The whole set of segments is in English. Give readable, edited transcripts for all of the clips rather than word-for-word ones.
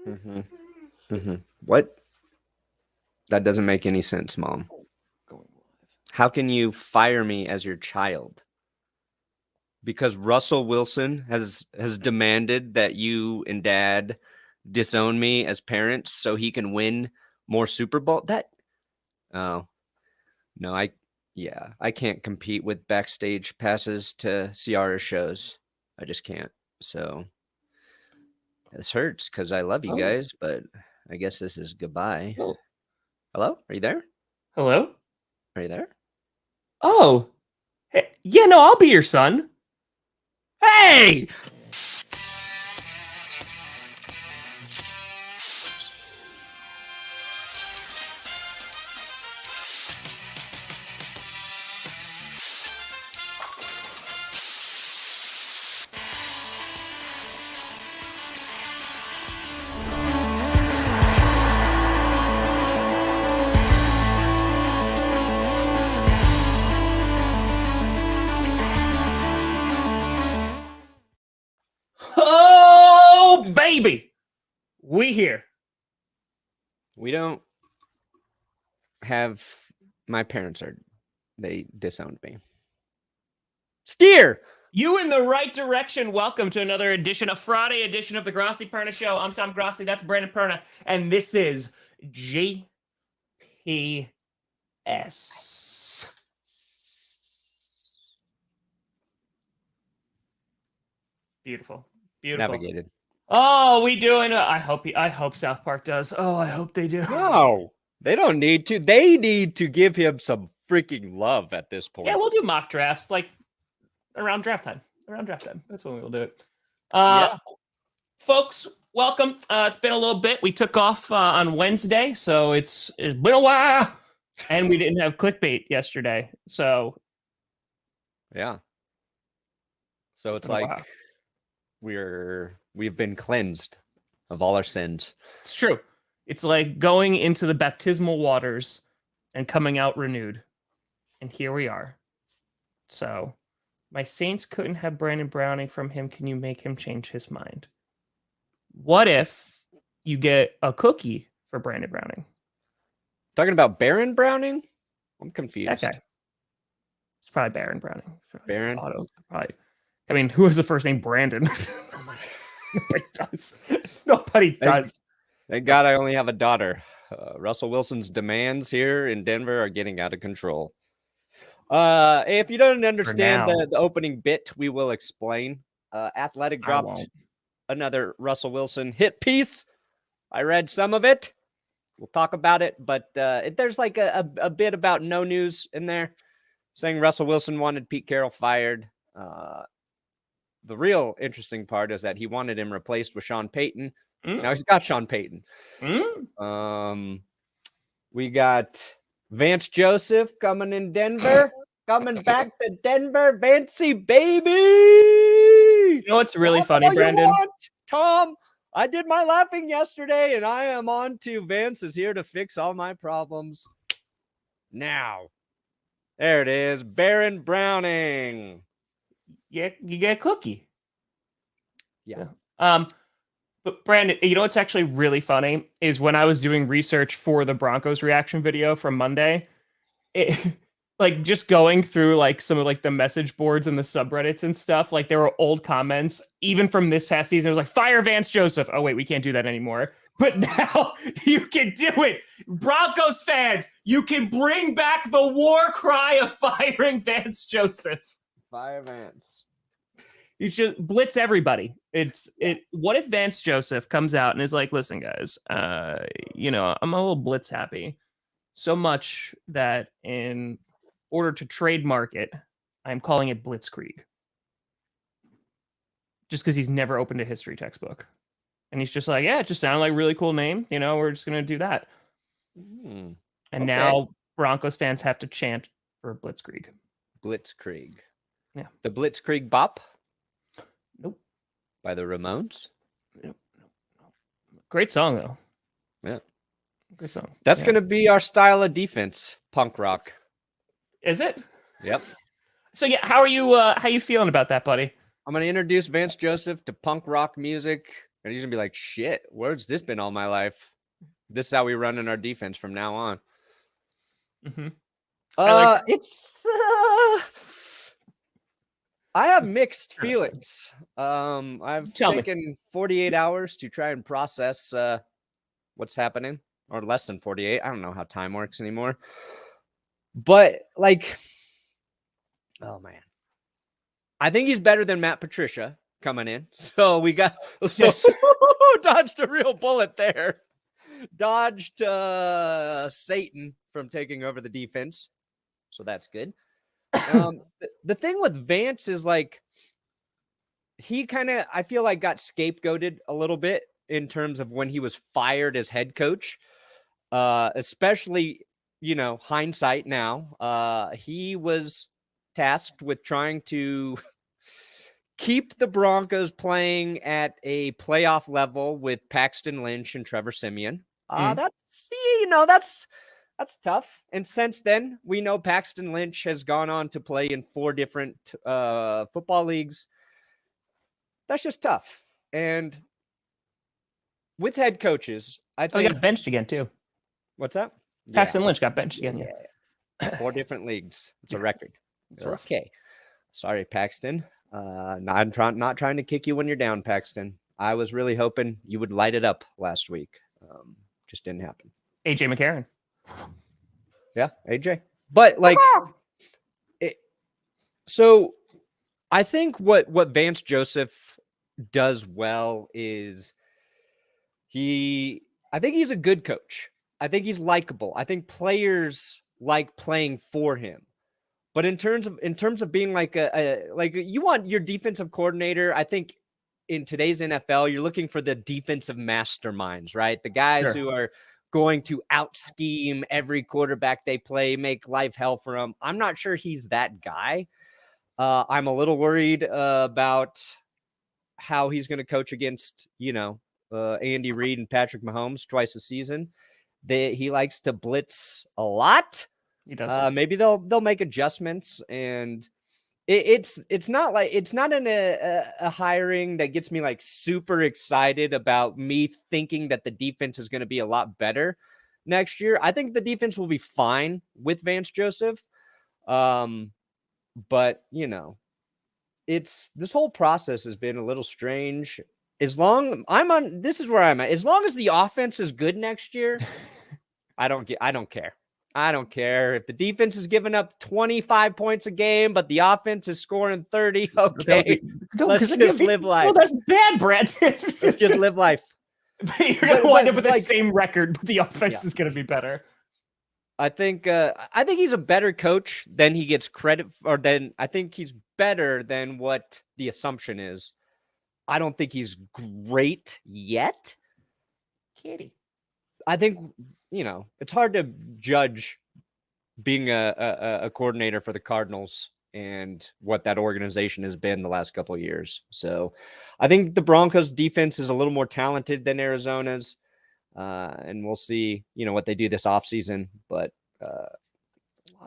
Mm-hmm. Mm-hmm. What? That doesn't make any sense, Mom. Going live. How can you fire me as your child? Because Russell Wilson has demanded that you and Dad disown me as parents so he can win more Super Bowl. Oh no, I can't compete with backstage passes to Ciara shows. I just can't. So this hurts because I love you guys, but I guess this is goodbye. Oh. Hello, are you there? Hello? Are you there? Oh. Hey, yeah, no, I'll be your son. Hey! Oh, baby. We here. We don't have my parents they disowned me. Steer! You in the right direction. Welcome to another edition, a Friday edition of the Grossi Perna Show. I'm Tom Grossi. That's Brandon Perna. And this is GPS. Beautiful. Beautiful. Navigated. Oh, we doing it. I hope South Park does. Oh, I hope they do. No, they don't need to. They need to give him some freaking love at this point. Yeah, we'll do mock drafts like around draft time. That's when we'll do it. Yeah. Folks, welcome. It's been a little bit. We took off on Wednesday, so it's been a while, and we didn't have clickbait yesterday. So Yeah. So it's like we've been cleansed of all our sins. It's true. It's like going into the baptismal waters and coming out renewed. And here we are. So my Saints couldn't have Brandon Browning from him. Can you make him change his mind? What if you get a cookie for Brandon Browning? Talking about Baron Browning? I'm confused. That guy. It's probably Baron Browning. Baron? Probably. I mean, who has the first name Brandon? Nobody does. Nobody does. Thank God I only have a daughter. Russell Wilson's demands here in Denver are getting out of control. If you don't understand the opening bit, we will explain. Athletic dropped another Russell Wilson hit piece. I read some of it. We'll talk about it, but there's like a bit about no news in there saying Russell Wilson wanted Pete Carroll fired. The real interesting part is that he wanted him replaced with Sean Payton. Now he's got Sean Payton. We got Vance Joseph coming in Denver. Coming back to Denver, Vancey, baby. You know what's really funny, Brandon? Tom, I did my laughing yesterday, and I am on to Vance is here to fix all my problems now. There it is, Baron Browning. Yeah, you get a cookie. Yeah. But Brandon, you know what's actually really funny is when I was doing research for the Broncos reaction video from Monday, like just going through like some of like the message boards and the subreddits and stuff, like there were old comments, even from this past season. It was like, fire Vance Joseph. Oh, wait, we can't do that anymore. But now you can do it. Broncos fans, you can bring back the war cry of firing Vance Joseph. Fire Vance. You should blitz everybody. What if Vance Joseph comes out and is like, listen, guys, I'm a little blitz happy. So much that in order to trademark it, I'm calling it Blitzkrieg. Just because he's never opened a history textbook. And he's just like, yeah, it just sounded like a really cool name. We're just going to do that. And now Broncos fans have to chant for Blitzkrieg. Blitzkrieg. Yeah. The Blitzkrieg Bop? Nope. By the Ramones? Nope. Great song, though. Yeah. Good song. That's going to be our style of defense, punk rock. Is it? Yep. So, how are you feeling about that, buddy? I'm going to introduce Vance Joseph to punk rock music And he's going to be like, shit, where's this been all my life? This is how we run in our defense from now on. Mm-hmm. I have mixed feelings. I've taken 48 hours to try and process what's happening, or less than 48. I don't know how time works anymore. But, like, oh, man. I think he's better than Matt Patricia coming in. So we got dodged a real bullet there. Dodged Satan from taking over the defense. So that's good. The thing with Vance is, like, he kind of, I feel like, got scapegoated a little bit in terms of when he was fired as head coach, especially, you know, hindsight now. He was tasked with trying to keep the Broncos playing at a playoff level with Paxton Lynch and Trevor Siemian. That's, you know, that's tough. And since then, we know Paxton Lynch has gone on to play in 4 different football leagues. That's just tough. And with head coaches, I think... he got benched again, too. What's that? Paxton Lynch got benched again, yeah. 4 different leagues. It's a record. Okay. Sorry, Paxton. Not trying to kick you when you're down, Paxton. I was really hoping you would light it up last week. Just didn't happen. AJ McCarron. Yeah, AJ. But, like, so I think what Vance Joseph does well is I think he's a good coach. I think he's likable. I think players like playing for him. But in terms of being like like you want your defensive coordinator, I think in today's NFL, you're looking for the defensive masterminds, right? The guys who are going to out scheme every quarterback they play, make life hell for them. I'm not sure he's that guy. I'm a little worried about how he's going to coach against, you know, Andy Reid and Patrick Mahomes twice a season. He likes to blitz a lot. He does. Maybe they'll make adjustments, and it's not in a hiring that gets me like super excited about me thinking that the defense is going to be a lot better next year. I think the defense will be fine with Vance Joseph. But you know, this whole process has been a little strange. This is where I'm at. As long as the offense is good next year, I don't care. I don't care if the defense is giving up 25 points a game, but the offense is scoring 30. Okay, let's just live life. Well, that's bad, Brad. Let's just live life. You're going to wind up with the same record, but the offense is going to be better. I think he's a better coach than he gets credit for. I think he's better than what the assumption is. I don't think he's great yet. Kitty. I think, you know, it's hard to judge being a coordinator for the Cardinals and what that organization has been the last couple of years. So I think the Broncos defense is a little more talented than Arizona's. And we'll see, you know, what they do this offseason. But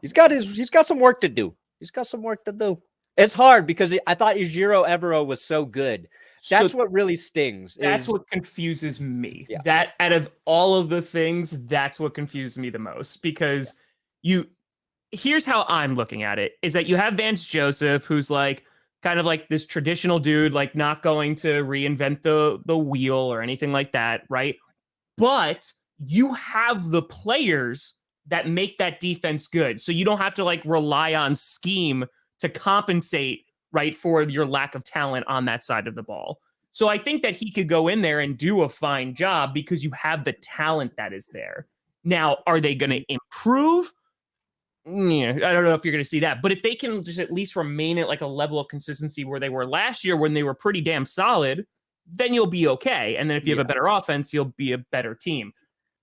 he's got some work to do. He's got some work to do. It's hard because I thought Ejiro Evero was so good. That's what really stings. That's what confuses me. Yeah. That out of all of the things, that's what confuses me the most. Because here's how I'm looking at it, is that you have Vance Joseph, who's like kind of like this traditional dude, like not going to reinvent the wheel or anything like that, right? But you have the players that make that defense good. So you don't have to like rely on scheme to compensate, right, for your lack of talent on that side of the ball. So I think that he could go in there and do a fine job because you have the talent that is there. Now, are they going to improve? Yeah, I don't know if you're going to see that. But if they can just at least remain at like a level of consistency where they were last year when they were pretty damn solid, then you'll be okay. And then if you have a better offense, you'll be a better team.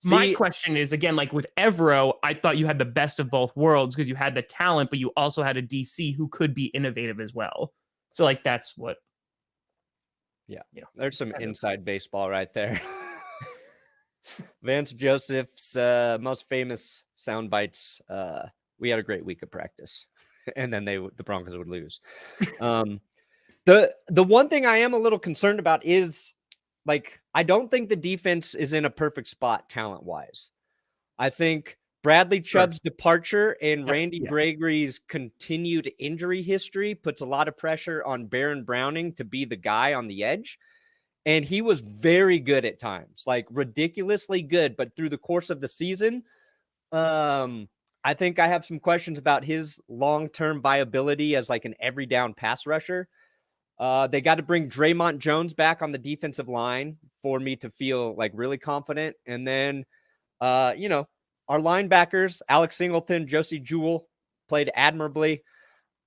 My question is, again, like with Evero, I thought you had the best of both worlds because you had the talent, but you also had a DC who could be innovative as well. So, like, that's what. Yeah. There's some inside baseball right there. Vance Joseph's most famous sound bites. We had a great week of practice, and then the Broncos would lose. The one thing I am a little concerned about is I don't think the defense is in a perfect spot talent-wise. I think Bradley Chubb's departure and Randy Gregory's continued injury history puts a lot of pressure on Baron Browning to be the guy on the edge. And he was very good at times, like ridiculously good. But through the course of the season, I think I have some questions about his long-term viability as like an every down pass rusher. They got to bring Draymond Jones back on the defensive line for me to feel like really confident. And then, our linebackers, Alex Singleton, Josie Jewell, played admirably.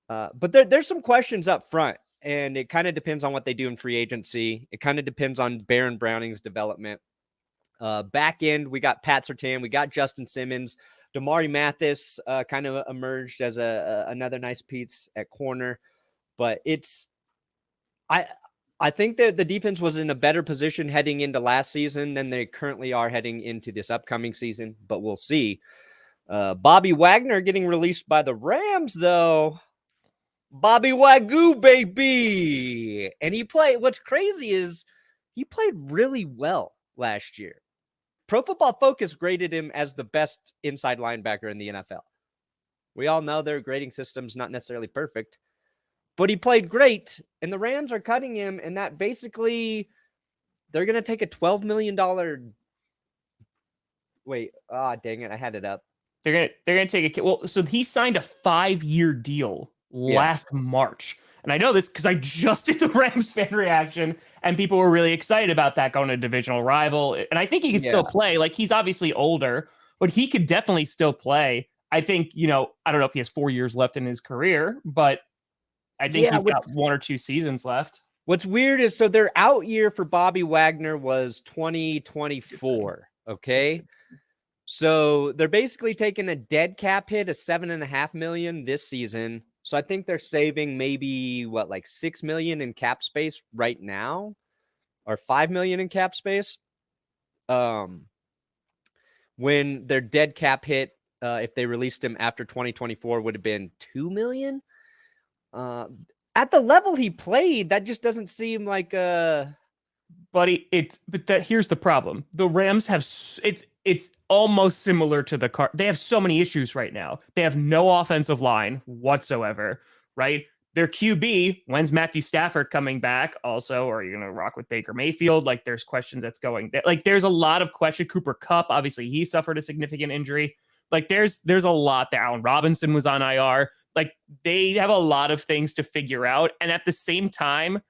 But there's some questions up front. And it kind of depends on what they do in free agency. It kind of depends on Baron Browning's development. Back end, we got Pat Surtain, we got Justin Simmons, Damari Mathis kind of emerged as another nice piece at corner. But I think that the defense was in a better position heading into last season than they currently are heading into this upcoming season. But we'll see. Bobby Wagner getting released by the Rams, though. Bobby Wagner, baby. And what's crazy is he played really well last year. Pro Football Focus graded him as the best inside linebacker in the NFL. We all know their grading system's not necessarily perfect, but he played great, and the Rams are cutting him, and that basically they're going to take a $12 million. Wait, dang it, I had it up. They're going to take so he signed a 5-year deal last March. And I know this because I just did the Rams fan reaction and people were really excited about that going to a divisional rival. And I think he can still play. Like, he's obviously older, but he could definitely still play. I think, I don't know if he has 4 years left in his career, but I think he's got 1 or 2 seasons left. What's weird is, so their out year for Bobby Wagner was 2024. Okay. So they're basically taking a dead cap hit of $7.5 million this season. So I think they're saving maybe like $6 million in cap space right now, or $5 million in cap space. When their dead cap hit, if they released him after 2024, would have been $2 million. At the level he played, that just doesn't seem like Buddy, here's the problem. The Rams have it's almost similar to the They have so many issues right now. They have no offensive line whatsoever, right? Their QB, when's Matthew Stafford coming back? Also, are you going to rock with Baker Mayfield? Like, there's questions that's going. Like, there's a lot of question. Cooper Kupp, obviously, he suffered a significant injury. Like, there's a lot there. Allen Robinson was on IR. Like, they have a lot of things to figure out. And at the same time,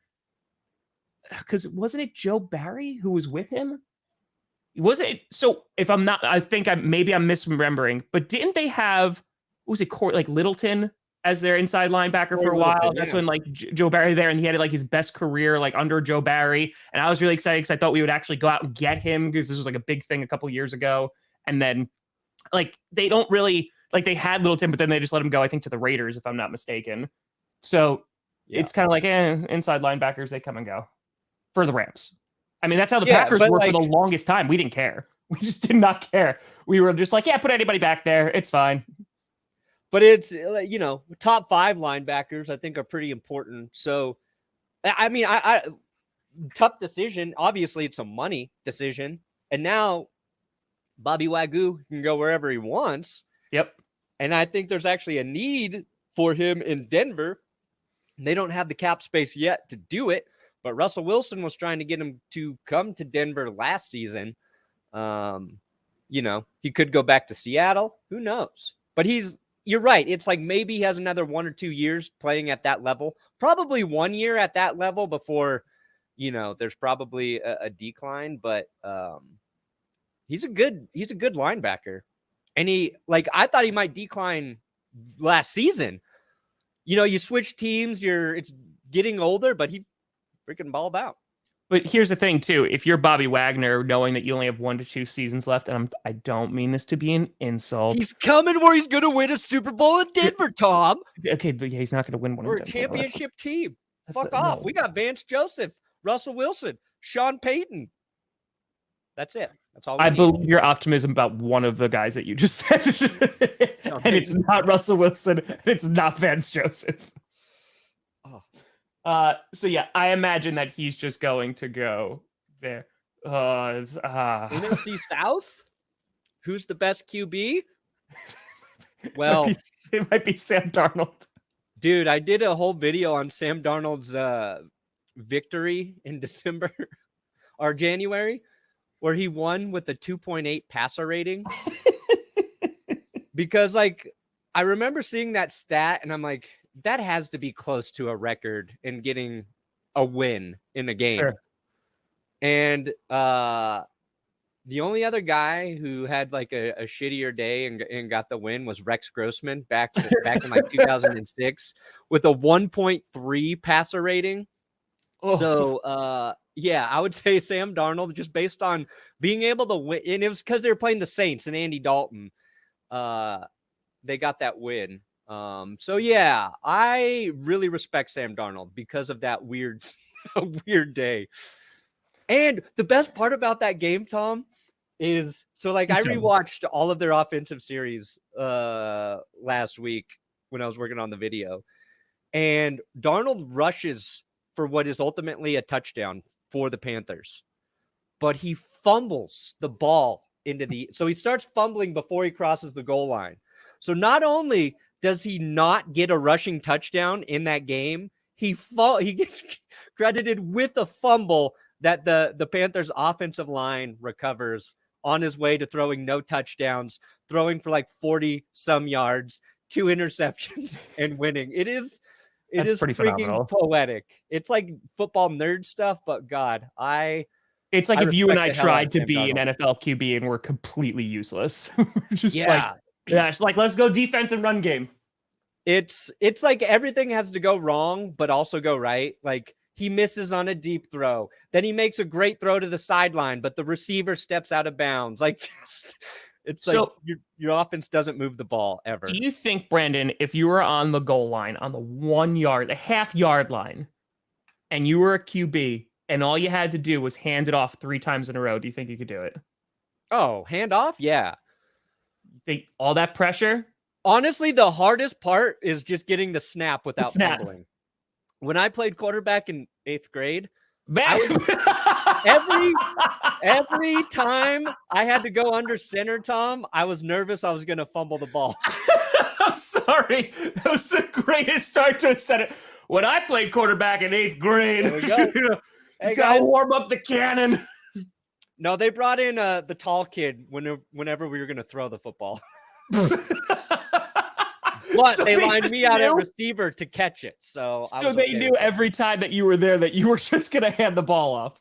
because wasn't it Joe Barry who was with him? Was it? So if I'm not, I think I'm misremembering, but didn't they have, what was it, like Littleton as their inside linebacker for a while? That's when like Joe Barry there, and he had like his best career like under Joe Barry. And I was really excited because I thought we would actually go out and get him, because this was like a big thing a couple years ago. And then like they don't really, like, they had Littleton, but then they just let him go, I think, to the Raiders, if I'm not mistaken. So it's kind of like, inside linebackers, they come and go for the Rams. I mean, that's how the Packers were for the longest time. We didn't care. We just did not care. We were just like, put anybody back there. It's fine. But it's, top 5 linebackers, I think, are pretty important. So, I mean, I tough decision. Obviously, it's a money decision. And now Bobby Wagner can go wherever he wants. Yep. And I think there's actually a need for him in Denver. They don't have the cap space yet to do it. But Russell Wilson was trying to get him to come to Denver last season. He could go back to Seattle. Who knows? But you're right. It's like maybe he has another 1 or 2 years playing at that level. Probably 1 year at that level before, there's probably a decline. But he's a good linebacker. And I thought he might decline last season. You switch teams, it's getting older, but he freaking balled out. But here's the thing, too. If you're Bobby Wagner, knowing that you only have 1 to 2 seasons left, and I don't mean this to be an insult. He's coming where he's going to win a Super Bowl in Denver, Tom. Okay, but he's not going to win one. We're a championship team. Fuck off. No. We got Vance Joseph, Russell Wilson, Sean Payton. That's it. That's all. I believe your optimism about one of the guys that you just said. And it's not Russell Wilson. And it's not Vance Joseph. Oh. So yeah, I imagine that he's just going to go There. NFC South? Who's the best QB? Well, it might be Sam Darnold. Dude, I did a whole video on Sam Darnold's victory in December or January, where he won with a 2.8 passer rating. Because, like, I remember seeing that stat, and I'm like, that has to be close to a record in getting a win in a game. Sure. And the only other guy who had like a shittier day and got the win was Rex Grossman back in like 2006 with a 1.3 passer rating. Oh. So, yeah, I would say Sam Darnold, just based on being able to win. And it was because they were playing the Saints and Andy Dalton. They got that win. So, yeah, I really respect Sam Darnold because of that weird day. And the best part about that game, Tom, is so like I rewatched all of their offensive series last week when I was working on the video, and Darnold rushes for what is ultimately a touchdown for the Panthers, but he fumbles the ball so he starts fumbling before he crosses the goal line. So not only does he not get a rushing touchdown in that game, he gets credited with a fumble that the Panthers offensive line recovers on his way to throwing no touchdowns, throwing for like 40 some yards, 2 interceptions and winning. It is pretty freaking phenomenal. Poetic. It's like football nerd stuff, but God, it's like if you and I tried to be an NFL QB and we're completely useless. It's like, let's go defense and run game. It's like everything has to go wrong, but also go right. Like, he misses on a deep throw. Then he makes a great throw to the sideline, but the receiver steps out of bounds. Like, like your offense doesn't move the ball ever. Do you think, Brandon, if you were on the goal line, on the 1 yard, the half-yard line, and you were a QB, and all you had to do was hand it off 3 times in a row, do you think you could do it? Oh, hand off? Yeah. You think all that pressure? Honestly, the hardest part is just getting the snap without fumbling. When I played quarterback in 8th grade, every time I had to go under center, Tom, I was nervous I was going to fumble the ball. I'm sorry. That was the greatest start to a center. When I played quarterback in 8th grade, hey, got to warm up the cannon. No, they brought in the tall kid whenever we were going to throw the football. But they lined me out at receiver to catch it. So they knew every time that you were there that you were just going to hand the ball off.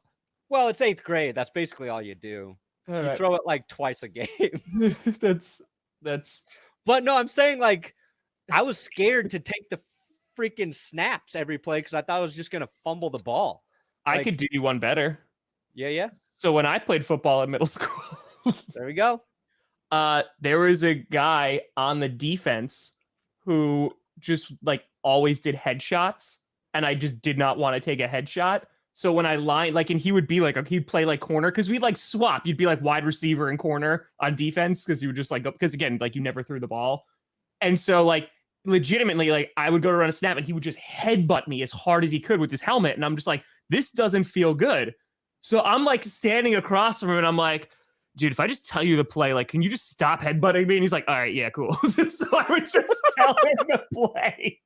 Well, it's 8th grade. That's basically all you do. You throw it like twice a game. That's. But no, I'm saying, like, I was scared to take the freaking snaps every play because I thought I was just going to fumble the ball. I could do you one better. Yeah. So when I played football in middle school. There we go. There was a guy on the defense who just like always did headshots, and I just did not want to take a headshot. So when I lined, like, and he would be like, he'd play like corner because we'd like swap. You'd be like wide receiver and corner on defense because you would just like go, because again, like you never threw the ball. And so like legitimately, like I would go to run a snap and he would just headbutt me as hard as he could with his helmet. And I'm just like, this doesn't feel good. So I'm like standing across from him and I'm like, dude, if I just tell you the play, like, can you just stop headbutting me? And he's like, all right, yeah, cool. So I would just tell him the play.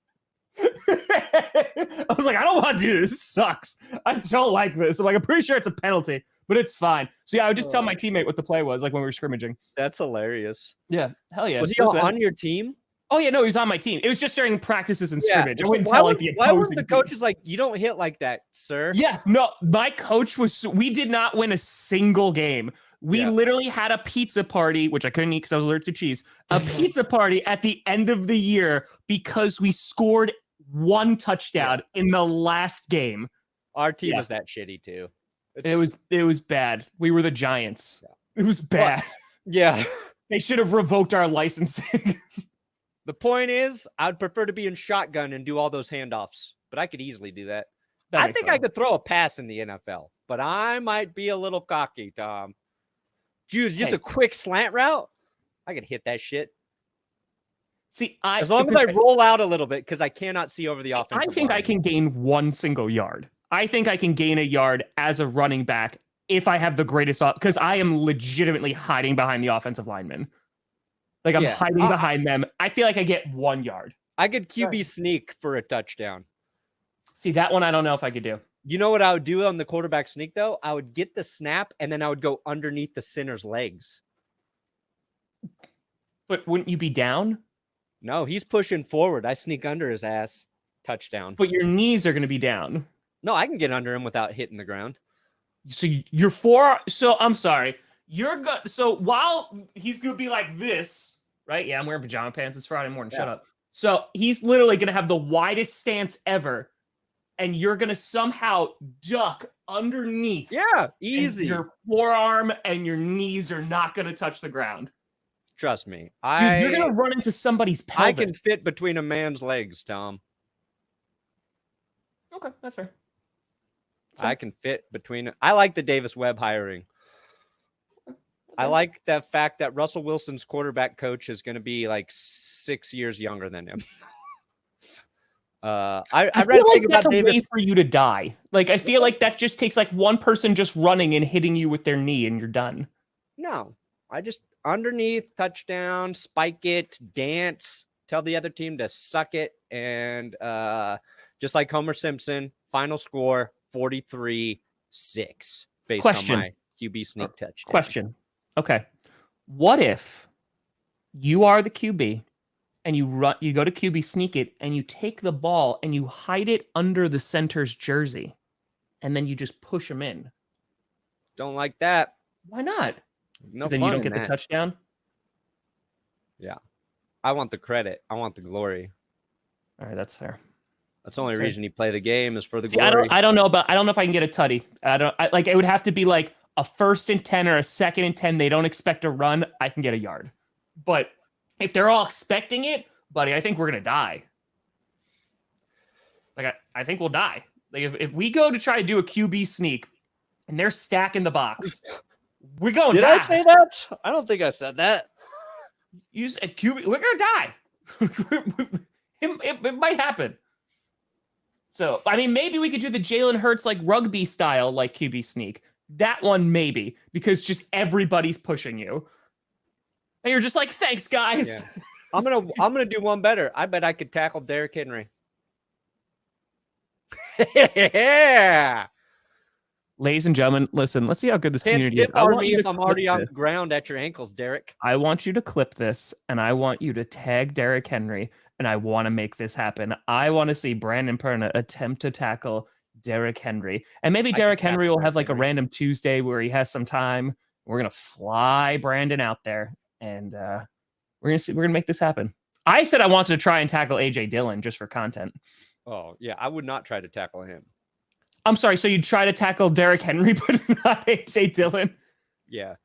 I was like, I don't want to do this. This sucks. I don't like this. I'm like, I'm pretty sure it's a penalty, but it's fine. So yeah, I would just tell my teammate what the play was, like when we were scrimmaging. That's hilarious. Yeah, hell yeah. Was he on your team? Oh yeah, no, he was on my team. It was just during practices and scrimmage. I wouldn't why tell like the opposing. Why were the coaches like, you don't hit like that, sir? Yeah, no, my coach was. We did not win a single game. We literally had a pizza party, which I couldn't eat because I was allergic to cheese. A pizza party at the end of the year because we scored 1 touchdown in the last game. Our team was that shitty too. It was bad. We were the Giants. It was bad. Yeah. They should have revoked our licensing. The point is, I'd prefer to be in shotgun and do all those handoffs, but I could easily do that. I think I could throw a pass in the NFL, but I might be a little cocky, Tom. Just a quick slant route, I could hit that shit. See, as long as I roll out a little bit, because I cannot see over the offensive line. I think I can gain 1 single yard. I think I can gain a yard as a running back if I have the greatest, because I am legitimately hiding behind the offensive lineman. Like I'm hiding behind them. I feel like I get 1 yard. I could QB sneak for a touchdown. See, that one I don't know if I could do. You know what I would do on the quarterback sneak, though? I would get the snap, and then I would go underneath the center's legs. But wouldn't you be down? No, he's pushing forward. I sneak under his ass. Touchdown. But your knees are going to be down. No, I can get under him without hitting the ground. So you're so I'm sorry. So while he's going to be like this, right? Yeah, I'm wearing pajama pants. It's Friday morning. Shut up. So he's literally going to have the widest stance ever. And you're going to somehow duck underneath. Yeah, easy. Your forearm and your knees are not going to touch the ground. Trust me. Dude, you're going to run into somebody's pelvis. I can fit between a man's legs, Tom. Okay, that's fair. I can fit between. I like the Davis Webb hiring. Okay. I like the fact that Russell Wilson's quarterback coach is going to be like 6 years younger than him. I read like that's a way for you to die. Like I feel like that just takes like one person just running and hitting you with their knee and you're done. No, I just underneath, touchdown, spike it, dance, tell the other team to suck it, and just like Homer Simpson, final score 43-6 based on my QB sneak touchdown. Question. Okay. What if you are the QB and you go to QB sneak it and you take the ball and you hide it under the center's jersey and then you just push him in? Don't like that. Why not? No fun. Then you don't get the touchdown? Yeah. I want the credit. I want the glory. All right, that's fair. That's the only reason you play the game is for the glory. I don't know if I can get a tutty. It would have to be like a 1st and 10 or a 2nd and 10. They don't expect a run. I can get a yard. But if they're all expecting it, buddy, I think we're going to die. Like, I think we'll die. Like, if we go to try to do a QB sneak and they're stacking the box, we're going to die. Did I say that? I don't think I said that. Use a QB. We're going to die. It might happen. So, I mean, maybe we could do the Jalen Hurts, like, rugby style, like, QB sneak. That one, maybe, because just everybody's pushing you. And you're just like, thanks, guys. Yeah. I'm gonna do one better. I bet I could tackle Derrick Henry. Yeah. Ladies and gentlemen, listen, let's see how good this community is. I'm already on the ground at your ankles, Derek. I want you to clip this, and I want you to tag Derrick Henry, and I want to make this happen. I want to see Brandon Perna attempt to tackle Derrick Henry. And maybe Derrick Henry will have like a random Tuesday where he has some time. We're going to fly Brandon out there, and we're going to make this happen. I said I wanted to try and tackle AJ Dillon just for content. Oh, yeah. I would not try to tackle him. I'm sorry. So you'd try to tackle Derrick Henry, but not AJ Dillon? Yeah.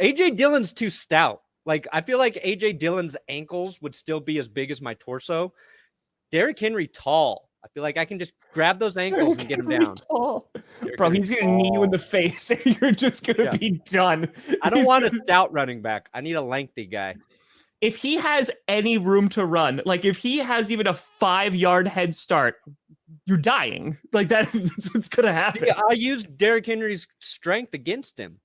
AJ Dillon's too stout. Like, I feel like AJ Dillon's ankles would still be as big as my torso. Derrick Henry tall. I feel like I can just grab those ankles and get him down. Bro, he's going to knee you in the face and you're just going to be done. I don't want a stout running back. I need a lengthy guy. If he has any room to run, like if he has even a 5-yard head start, you're dying. Like that's what's going to happen. See, I used Derrick Henry's strength against him.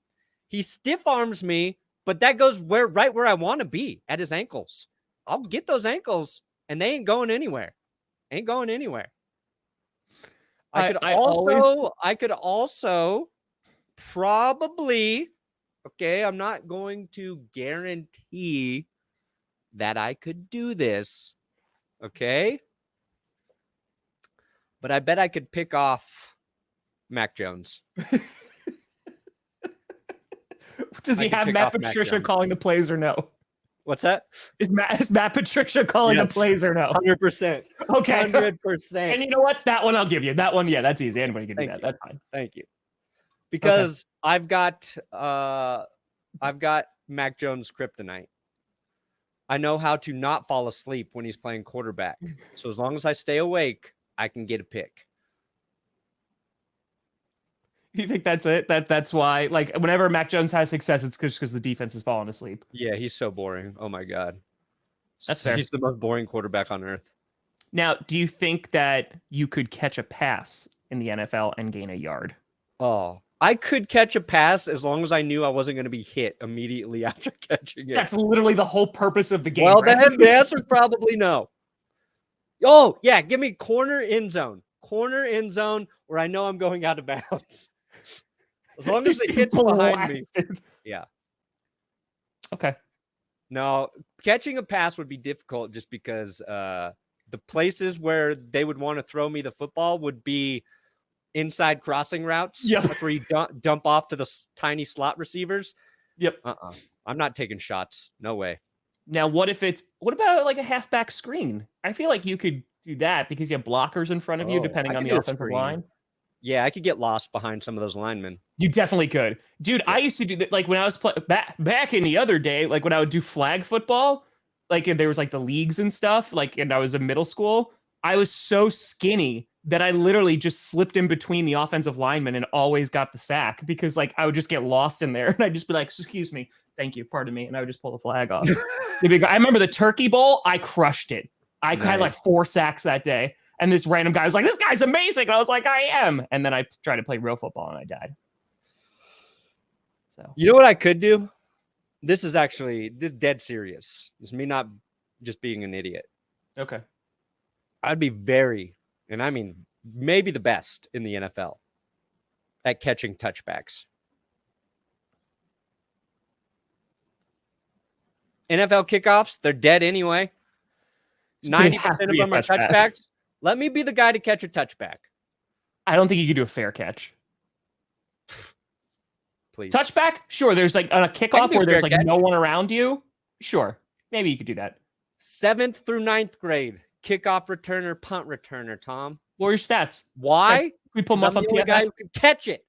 He stiff arms me, but that goes right where I want to be, at his ankles. I'll get those ankles and they ain't going anywhere. Ain't going anywhere. I could also probably, okay, I'm not going to guarantee that I could do this, okay? But I bet I could pick off Mac Jones. Does he have Matt Patricia calling the plays or no? What's that? Is Matt Patricia calling the plays or no? 100%. Okay. 100%. And you know what? That one I'll give you. That one, yeah, that's easy. Anybody can do that. That's fine. Thank you. Because I've got Mac Jones kryptonite. I know how to not fall asleep when he's playing quarterback. So as long as I stay awake, I can get a pick. You think that's it? That's why, like, whenever Mac Jones has success, it's because the defense is falling asleep. Yeah, he's so boring. Oh my God. That's fair. He's the most boring quarterback on earth. Now, do you think that you could catch a pass in the NFL and gain a yard? Oh, I could catch a pass as long as I knew I wasn't going to be hit immediately after catching it. That's literally the whole purpose of the game. Well, right? then the answer is probably no. Oh, yeah. Give me corner end zone. Corner end zone where I know I'm going out of bounds. As long as it hits behind me. Yeah. Okay. No, catching a pass would be difficult just because the places where they would want to throw me the football would be inside crossing routes. Yep. That's where you dump off to the tiny slot receivers. Yep. I'm not taking shots. No way. Now, what about like a halfback screen? I feel like you could do that because you have blockers in front of you, depending on the offensive line. Yeah, I could get lost behind some of those linemen. You definitely could. Dude, yeah. I used to do that, like when I was back in the other day, like when I would do flag football, like and there was like the leagues and stuff, like, and I was in middle school, I was so skinny that I literally just slipped in between the offensive linemen and always got the sack because like I would just get lost in there and I'd just be like, excuse me, thank you, pardon me. And I would just pull the flag off. I remember the Turkey Bowl, I crushed it. I had like 4 sacks that day. And this random guy was like, this guy's amazing. And I was like, I am. And then I tried to play real football and I died. So you know what I could do? This is dead serious. This is me not just being an idiot. Okay. I'd be very, and I mean, maybe the best in the NFL at catching touchbacks. NFL kickoffs, they're dead anyway. 90% of them are touchbacks. Let me be the guy to catch a touchback. I don't think you could do a fair catch. Please. Touchback? Sure. There's like a kickoff where there's like no one around you. Sure. Maybe you could do that. 7th through 9th grade. Kickoff returner, punt returner, Tom. What are your stats? Why? Like, we pull them up on the guy who could catch it.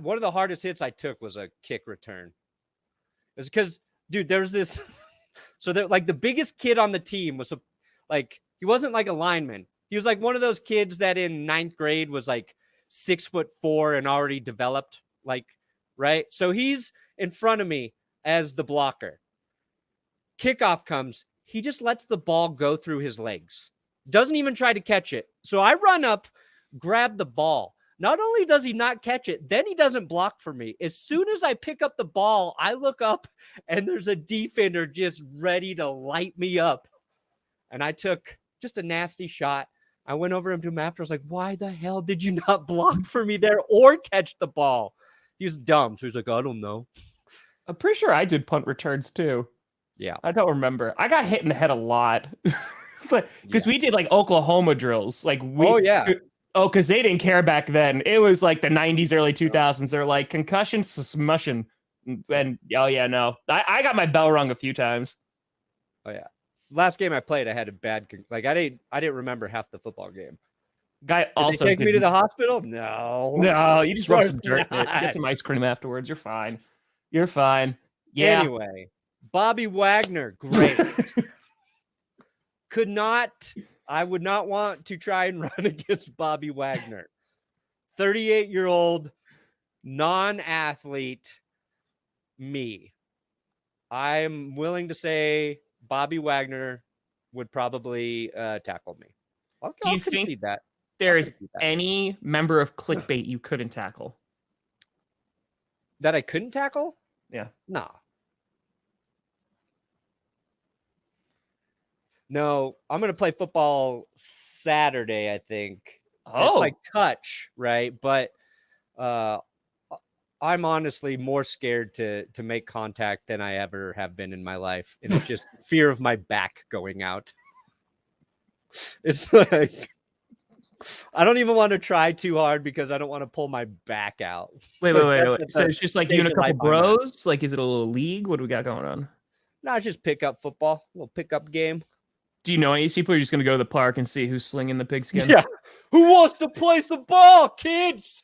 One of the hardest hits I took was a kick return. It's because, dude, there's this. So like the biggest kid on the team was he wasn't like a lineman. He was like one of those kids that in 9th grade was like 6'4" and already developed, like, right? So he's in front of me as the blocker. Kickoff comes. He just lets the ball go through his legs. Doesn't even try to catch it. So I run up, grab the ball. Not only does he not catch it, then he doesn't block for me. As soon as I pick up the ball, I look up and there's a defender just ready to light me up. And I took just a nasty shot. I went over him to him after. I was like, why the hell did you not block for me there or catch the ball? He was dumb. So he's like, I don't know. I'm pretty sure I did punt returns too. Yeah. I don't remember. I got hit in the head a lot. Because we did like Oklahoma drills. Like because they didn't care back then. It was like the 90s, early 2000s. They're like concussion, smushing. And no. I got my bell rung a few times. Oh yeah. Last game I played, I had a bad I didn't remember half the football game. Guy Did also they take me to the hospital? No, you just rub some dirt in it. Get some ice cream afterwards. You're fine. Yeah. Anyway, Bobby Wagner, great. I would not want to try and run against Bobby Wagner. 38-year-old non-athlete me. I'm willing to say Bobby Wagner would probably tackle me. Do you think that there is any member of Clickbait you couldn't tackle? That I couldn't tackle? Yeah. Nah. No, I'm going to play football Saturday, I think. Oh. It's like touch, right? But I'm honestly more scared to make contact than I ever have been in my life. And it's just fear of my back going out. It's like, I don't even want to try too hard because I don't want to pull my back out. Wait. So it's just like you and a couple bros? Like, is it a little league? What do we got going on? No, it's just pickup football, a little pickup game. Do you know any of these people? Or are you just going to go to the park and see who's slinging the pigskin? Yeah. Who wants to play some ball, kids?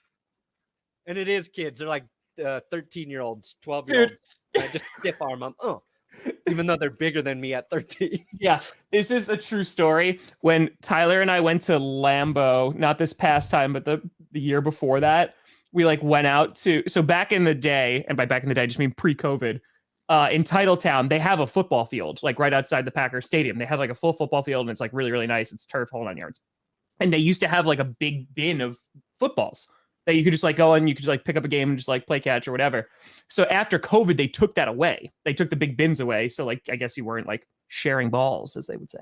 And it is kids. They're like 13-year-olds, 12-year-olds. I just stiff arm them. Even though they're bigger than me at 13. Yeah. This is a true story. When Tyler and I went to Lambeau, not this past time, but the year before that, we like went out to, so back in the day, and by back in the day, I just mean pre-COVID, in Titletown, they have a football field, like right outside the Packers Stadium. They have like a full football field and it's like really, really nice. It's turf, whole 9 yards. And they used to have like a big bin of footballs. that you could just like go and you could just like pick up a game and just like play catch or whatever. So after COVID, they took that away. They took the big bins away. So like, I guess you weren't like sharing balls, as they would say.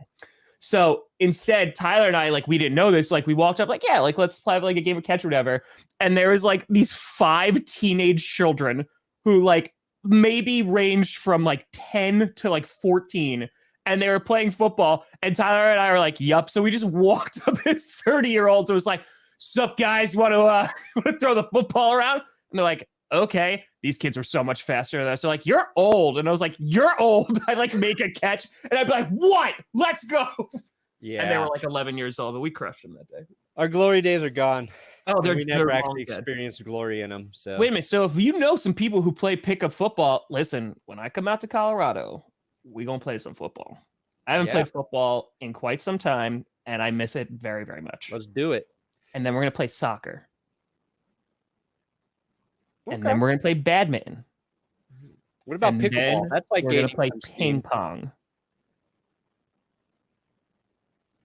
So instead, Tyler and I, like, we didn't know this. Like, we walked up like, yeah, like, let's play like a game of catch or whatever. And there was like these 5 teenage children who like maybe ranged from like 10 to like 14. And they were playing football. And Tyler and I were like, yup. So we just walked up as 30-year-olds. It was like, sup, guys, you want to throw the football around? And they're like, okay. These kids were so much faster than us. So like, you're old. And I was like, you're old. I like make a catch. And I'd be like, what? Let's go. Yeah. And they were like 11 years old, but we crushed them that day. Our glory days are gone. Oh, we never actually experienced glory in them. So wait a minute. So if you know some people who play pickup football, listen, when I come out to Colorado, we're going to play some football. I haven't played football in quite some time, and I miss it very, very much. Let's do it. And then we're going to play soccer. Okay. And then we're going to play badminton. What about pickleball? That's like we're going to play ping pong.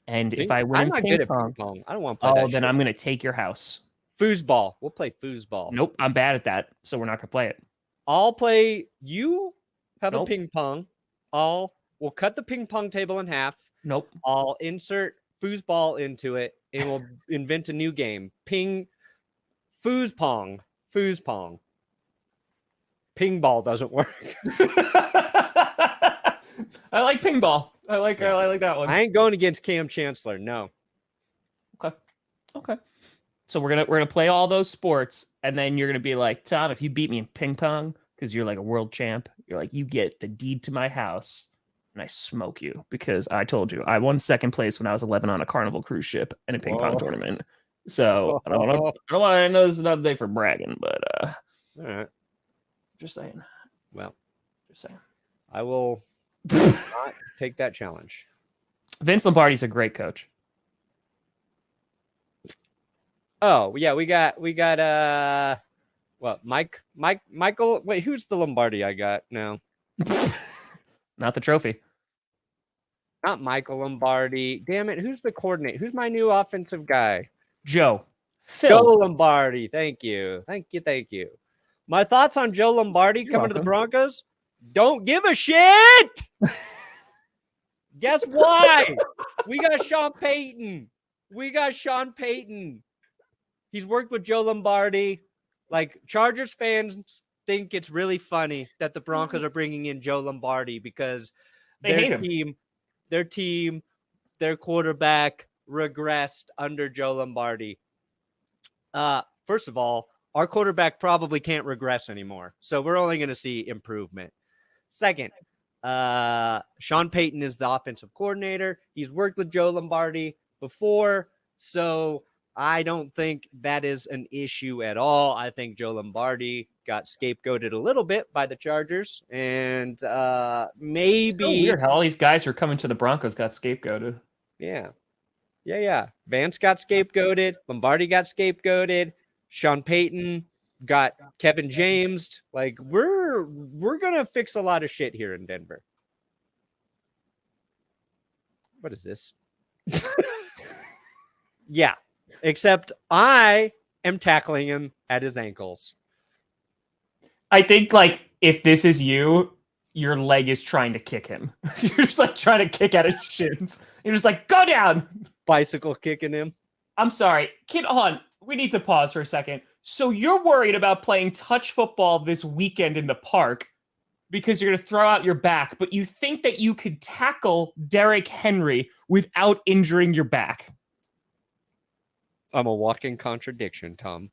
And if I win ping pong, I don't want to play that. Then I'm going to take your house. Foosball. We'll play foosball. Nope, I'm bad at that, so we're not going to play it. I'll play. You have a ping pong. We'll cut the ping pong table in half. Nope. I'll insert foosball into it, and we'll invent a new game. Foosball. Ping ball doesn't work. I like ping ball. I like that one. I ain't going against Cam Chancellor. No. Okay. So we're gonna play all those sports, and then you're gonna be like, Tom, if you beat me in ping pong, because you're like a world champ, you're like, you get the deed to my house, and I smoke you because I told you I won second place when I was 11 on a Carnival cruise ship in a ping pong tournament. So I don't want to. I know this is not a day for bragging, but all right. Just saying. Well, just saying. I will not take that challenge. Vince Lombardi's a great coach. Oh yeah, we got what Michael? Wait, who's the Lombardi I got now? Not the trophy. Not Michael Lombardi. Damn it, who's the coordinator? Who's my new offensive guy? Joe Lombardi. Thank you. My thoughts on Joe Lombardi coming to the Broncos? Don't give a shit. Guess why? We got Sean Payton. He's worked with Joe Lombardi. Like, Chargers fans think it's really funny that the Broncos are bringing in Joe Lombardi because their quarterback regressed under Joe Lombardi. First of all, our quarterback probably can't regress anymore. So we're only going to see improvement. Second, Sean Payton is the offensive coordinator. He's worked with Joe Lombardi before. So I don't think that is an issue at all. I think Joe Lombardi got scapegoated a little bit by the Chargers. And maybe... It's so weird how all these guys who are coming to the Broncos got scapegoated. Yeah. Vance got scapegoated. Lombardi got scapegoated. Sean Payton got Kevin James. Like, we're gonna fix a lot of shit here in Denver. What is this? Yeah, except I am tackling him at his ankles. I think, like, if this is you, your leg is trying to kick him. You're just like trying to kick at his shins. You're just like, go down. Bicycle kicking him. I'm sorry. Kid, hold on. We need to pause for a second. So you're worried about playing touch football this weekend in the park because you're going to throw out your back, but you think that you could tackle Derrick Henry without injuring your back. I'm a walking contradiction, Tom.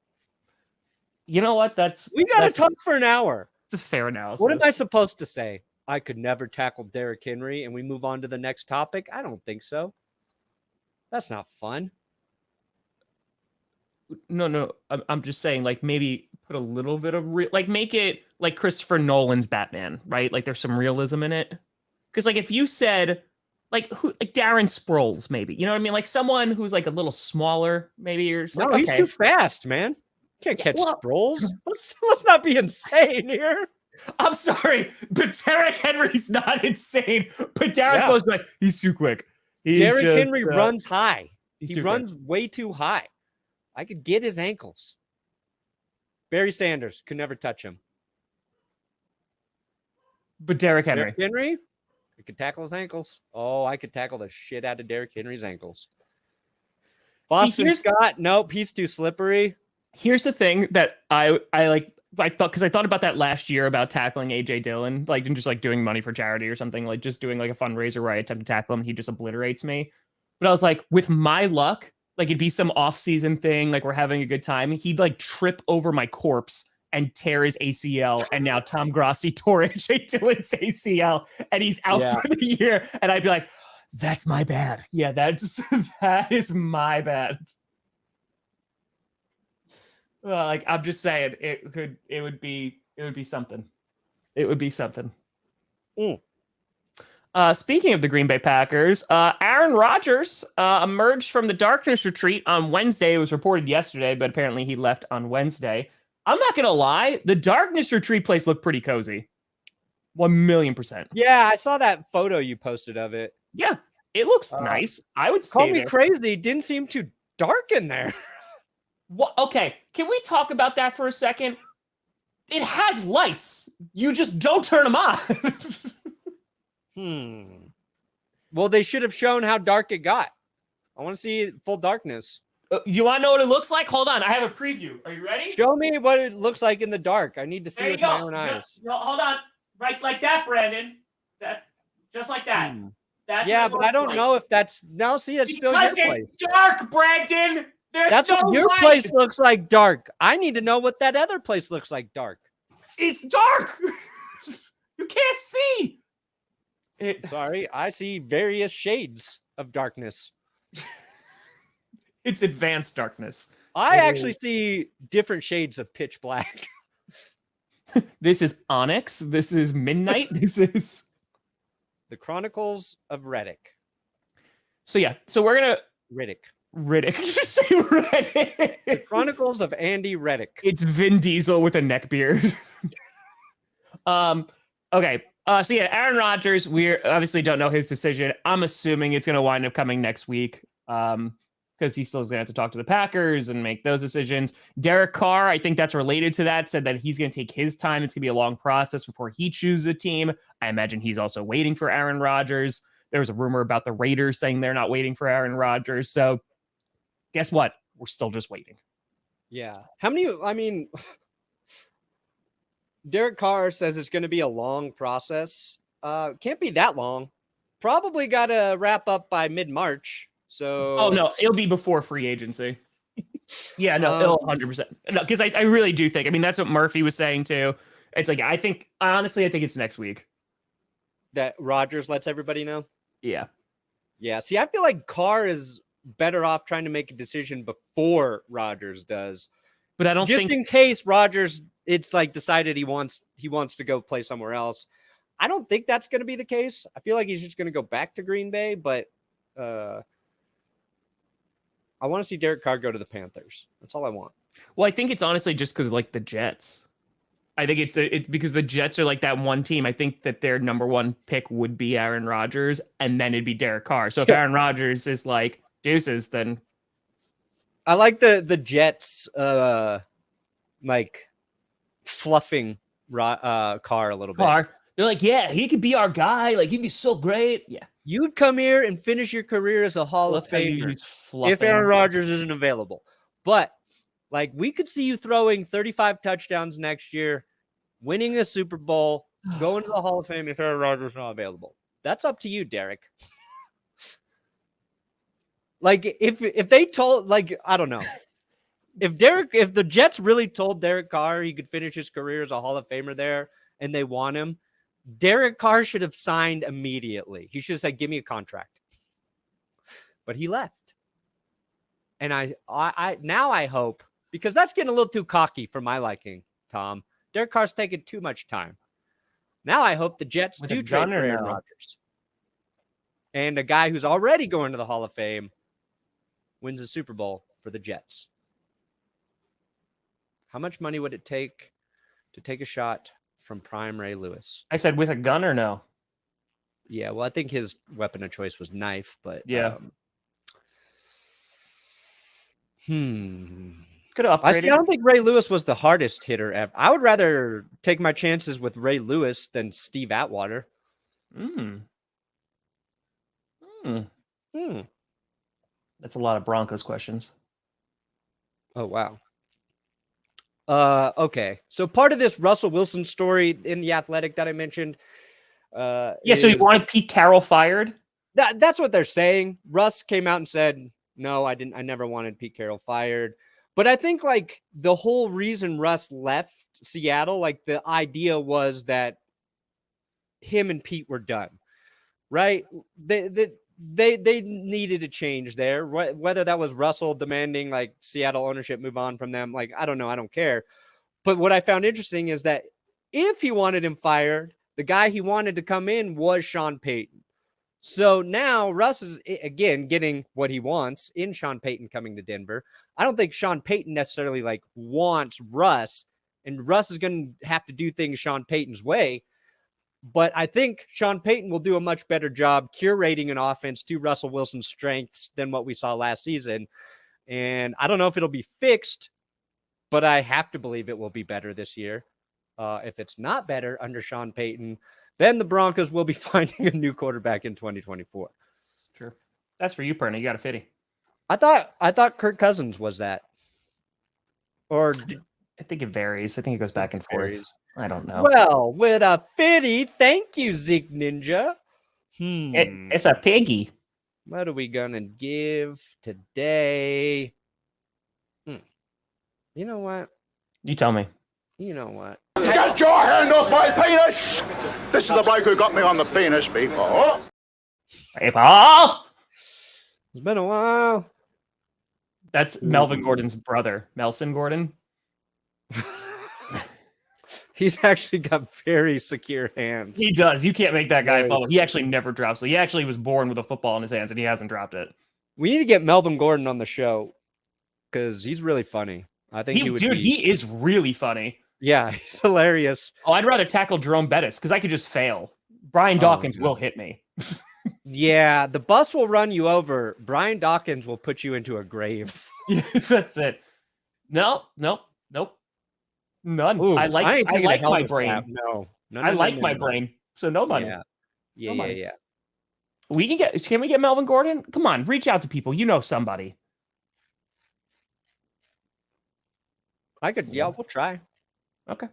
You know what? We got to talk for an hour. It's a fair analysis. What am I supposed to say? I could never tackle Derrick Henry and we move on to the next topic? I don't think so. That's not fun. No. I'm just saying, like, maybe put a little bit of like, make it like Christopher Nolan's Batman, right? Like, there's some realism in it. Because, like, if you said, like Darren Sproles, maybe, you know what I mean? Like, someone who's like a little smaller, maybe, or no, like, he's too fast, man. Can't catch Sproles. Let's not be insane here. I'm sorry, but Derrick Henry's not insane. But Darren Sproles, like, he's too quick. Derrick Henry runs high. He runs way too high. I could get his ankles. Barry Sanders could never touch him. But Derrick Henry. Derrick Henry, I could tackle his ankles. Oh, I could tackle the shit out of Derrick Henry's ankles. Boston Scott, nope, he's too slippery. Here's the thing that I thought about that last year about tackling AJ Dillon, like, and just like doing money for charity or something, like just doing like a fundraiser where I attempt to tackle him, he just obliterates me. But I was like, with my luck, like it'd be some off-season thing, like we're having a good time. He'd like trip over my corpse and tear his ACL, and now Tom Grossi tore AJ Dillon's ACL, and he's out for the year. And I'd be like, that's my bad. Yeah, that is my bad. Like, I'm just saying, it would be something. It would be something. Speaking of the Green Bay Packers, Aaron Rodgers emerged from the darkness retreat on Wednesday. It was reported yesterday, but apparently he left on Wednesday. I'm not gonna lie, the darkness retreat place looked pretty cozy. 1,000,000%. Yeah, I saw that photo you posted of it. Yeah, it looks nice. I would call me crazy. Didn't seem too dark in there. Well, okay, can we talk about that for a second? It has lights. You just don't turn them on. Well, they should have shown how dark it got. I want to see full darkness. You want to know what it looks like? Hold on, I have a preview. Are you ready? Show me what it looks like in the dark. I need to see it with my own eyes. No, hold on. Right like that, Brandon. Just like that. That's but I don't know if that's... No, see, that's still your place. Because it's dark, Brandon. That's what your place looks like dark. I need to know what that other place looks like dark. It's dark. You can't see. Sorry, I see various shades of darkness. It's advanced darkness. I actually see different shades of pitch black. This is Onyx. This is Midnight. This is the Chronicles of Riddick. So yeah, so we're gonna Riddick. Just say Riddick. The Chronicles of Andy Riddick. It's Vin Diesel with a neck beard. Okay. So yeah, Aaron Rodgers, we obviously don't know his decision. I'm assuming it's going to wind up coming next week because he still is going to have to talk to the Packers and make those decisions. Derek Carr, I think that's related to that, said that he's going to take his time. It's going to be a long process before he chooses a team. I imagine he's also waiting for Aaron Rodgers. There was a rumor about the Raiders saying they're not waiting for Aaron Rodgers. So guess what? We're still just waiting. Yeah. Derek Carr says it's going to be a long process. Can't be that long. Probably got to wrap up by mid-March. So. Oh, no. It'll be before free agency. Yeah, no, it'll 100%. No, because I really do think, that's what Murphy was saying too. It's like, I think it's next week. That Rodgers lets everybody know? Yeah. Yeah. See, I feel like Carr is better off trying to make a decision before Rodgers does. But I don't think... Just in case Rodgers, it's like decided he wants to go play somewhere else. I don't think that's going to be the case. I feel like he's just going to go back to Green Bay, but I want to see Derek Carr go to the Panthers. That's all I want. Well, I think it's honestly just because like the Jets. I think it's because the Jets are like that one team. I think that their number one pick would be Aaron Rodgers, and then it'd be Derek Carr. So if Aaron Rodgers is like deuces, then I like the Jets like fluffing Carr a little bit. They're like, yeah, he could be our guy. Like he'd be so great. Yeah, you'd come here and finish your career as a Hall of Famer if Aaron Rodgers isn't available. But like we could see you throwing 35 touchdowns next year, winning a Super Bowl, going to the Hall of Fame if Aaron Rodgers is not available. That's up to you, Derek. Like if they told, like, I don't know. If the Jets really told Derek Carr he could finish his career as a Hall of Famer there and they want him, Derek Carr should have signed immediately. He should have said, give me a contract. But he left. And I now I hope, because that's getting a little too cocky for my liking, Tom. Derek Carr's taking too much time. Now I hope the Jets do trade for Aaron Rodgers. And a guy who's already going to the Hall of Fame wins a Super Bowl for the Jets. How much money would it take to take a shot from Prime Ray Lewis? I said with a gun or no? Yeah, well, I think his weapon of choice was knife, but yeah. Could have I upgraded. don't think Ray Lewis was the hardest hitter ever. I would rather take my chances with Ray Lewis than Steve Atwater. That's a lot of Broncos questions. Oh, wow. Okay. So part of this Russell Wilson story in The Athletic that I mentioned. So you wanted Pete Carroll fired? That's what they're saying. Russ came out and said, no, I didn't. I never wanted Pete Carroll fired. But I think like the whole reason Russ left Seattle, like the idea was that him and Pete were done, right? They needed a change there. Whether that was Russell demanding like Seattle ownership move on from them, like I don't know, I don't care. But what I found interesting is that if he wanted him fired, the guy he wanted to come in was Sean Payton. So now Russ is again getting what he wants in Sean Payton coming to Denver. I don't think Sean Payton necessarily like wants Russ, and Russ is going to have to do things Sean Payton's way. But I think Sean Payton will do a much better job curating an offense to Russell Wilson's strengths than what we saw last season. And I don't know if it'll be fixed, but I have to believe it will be better this year. If it's not better under Sean Payton, then the Broncos will be finding a new quarterback in 2024. Sure. That's for you, Perna. You got a fitty. I thought Kirk Cousins was that. Or I think it varies. I think it goes back and forth. I don't know. Well, with a fitty, thank you, Zeke Ninja. It's a piggy. What are we gonna give today? You know what? You tell me. You know what? Get your hand off my penis! This is the bloke who got me on the penis, people. Hey, Paul! It's been a while. That's Melvin Gordon's brother, Melson Gordon. He's actually got very secure hands. He does. You can't make that guy follow. He actually never drops it. He actually was born with a football in his hands, and he hasn't dropped it. We need to get Melvin Gordon on the show because he's really funny. I think he is really funny. Yeah, he's hilarious. Oh, I'd rather tackle Jerome Bettis because I could just fail. Brian Dawkins will hit me. Yeah, the bus will run you over. Brian Dawkins will put you into a grave. Yes, that's it. Nope. None. Ooh, I like my brain. Snap. No, I like my brain. So no money. Yeah. Can we get Melvin Gordon? Come on, reach out to people. You know somebody. I could. Yeah, we'll try. Okay.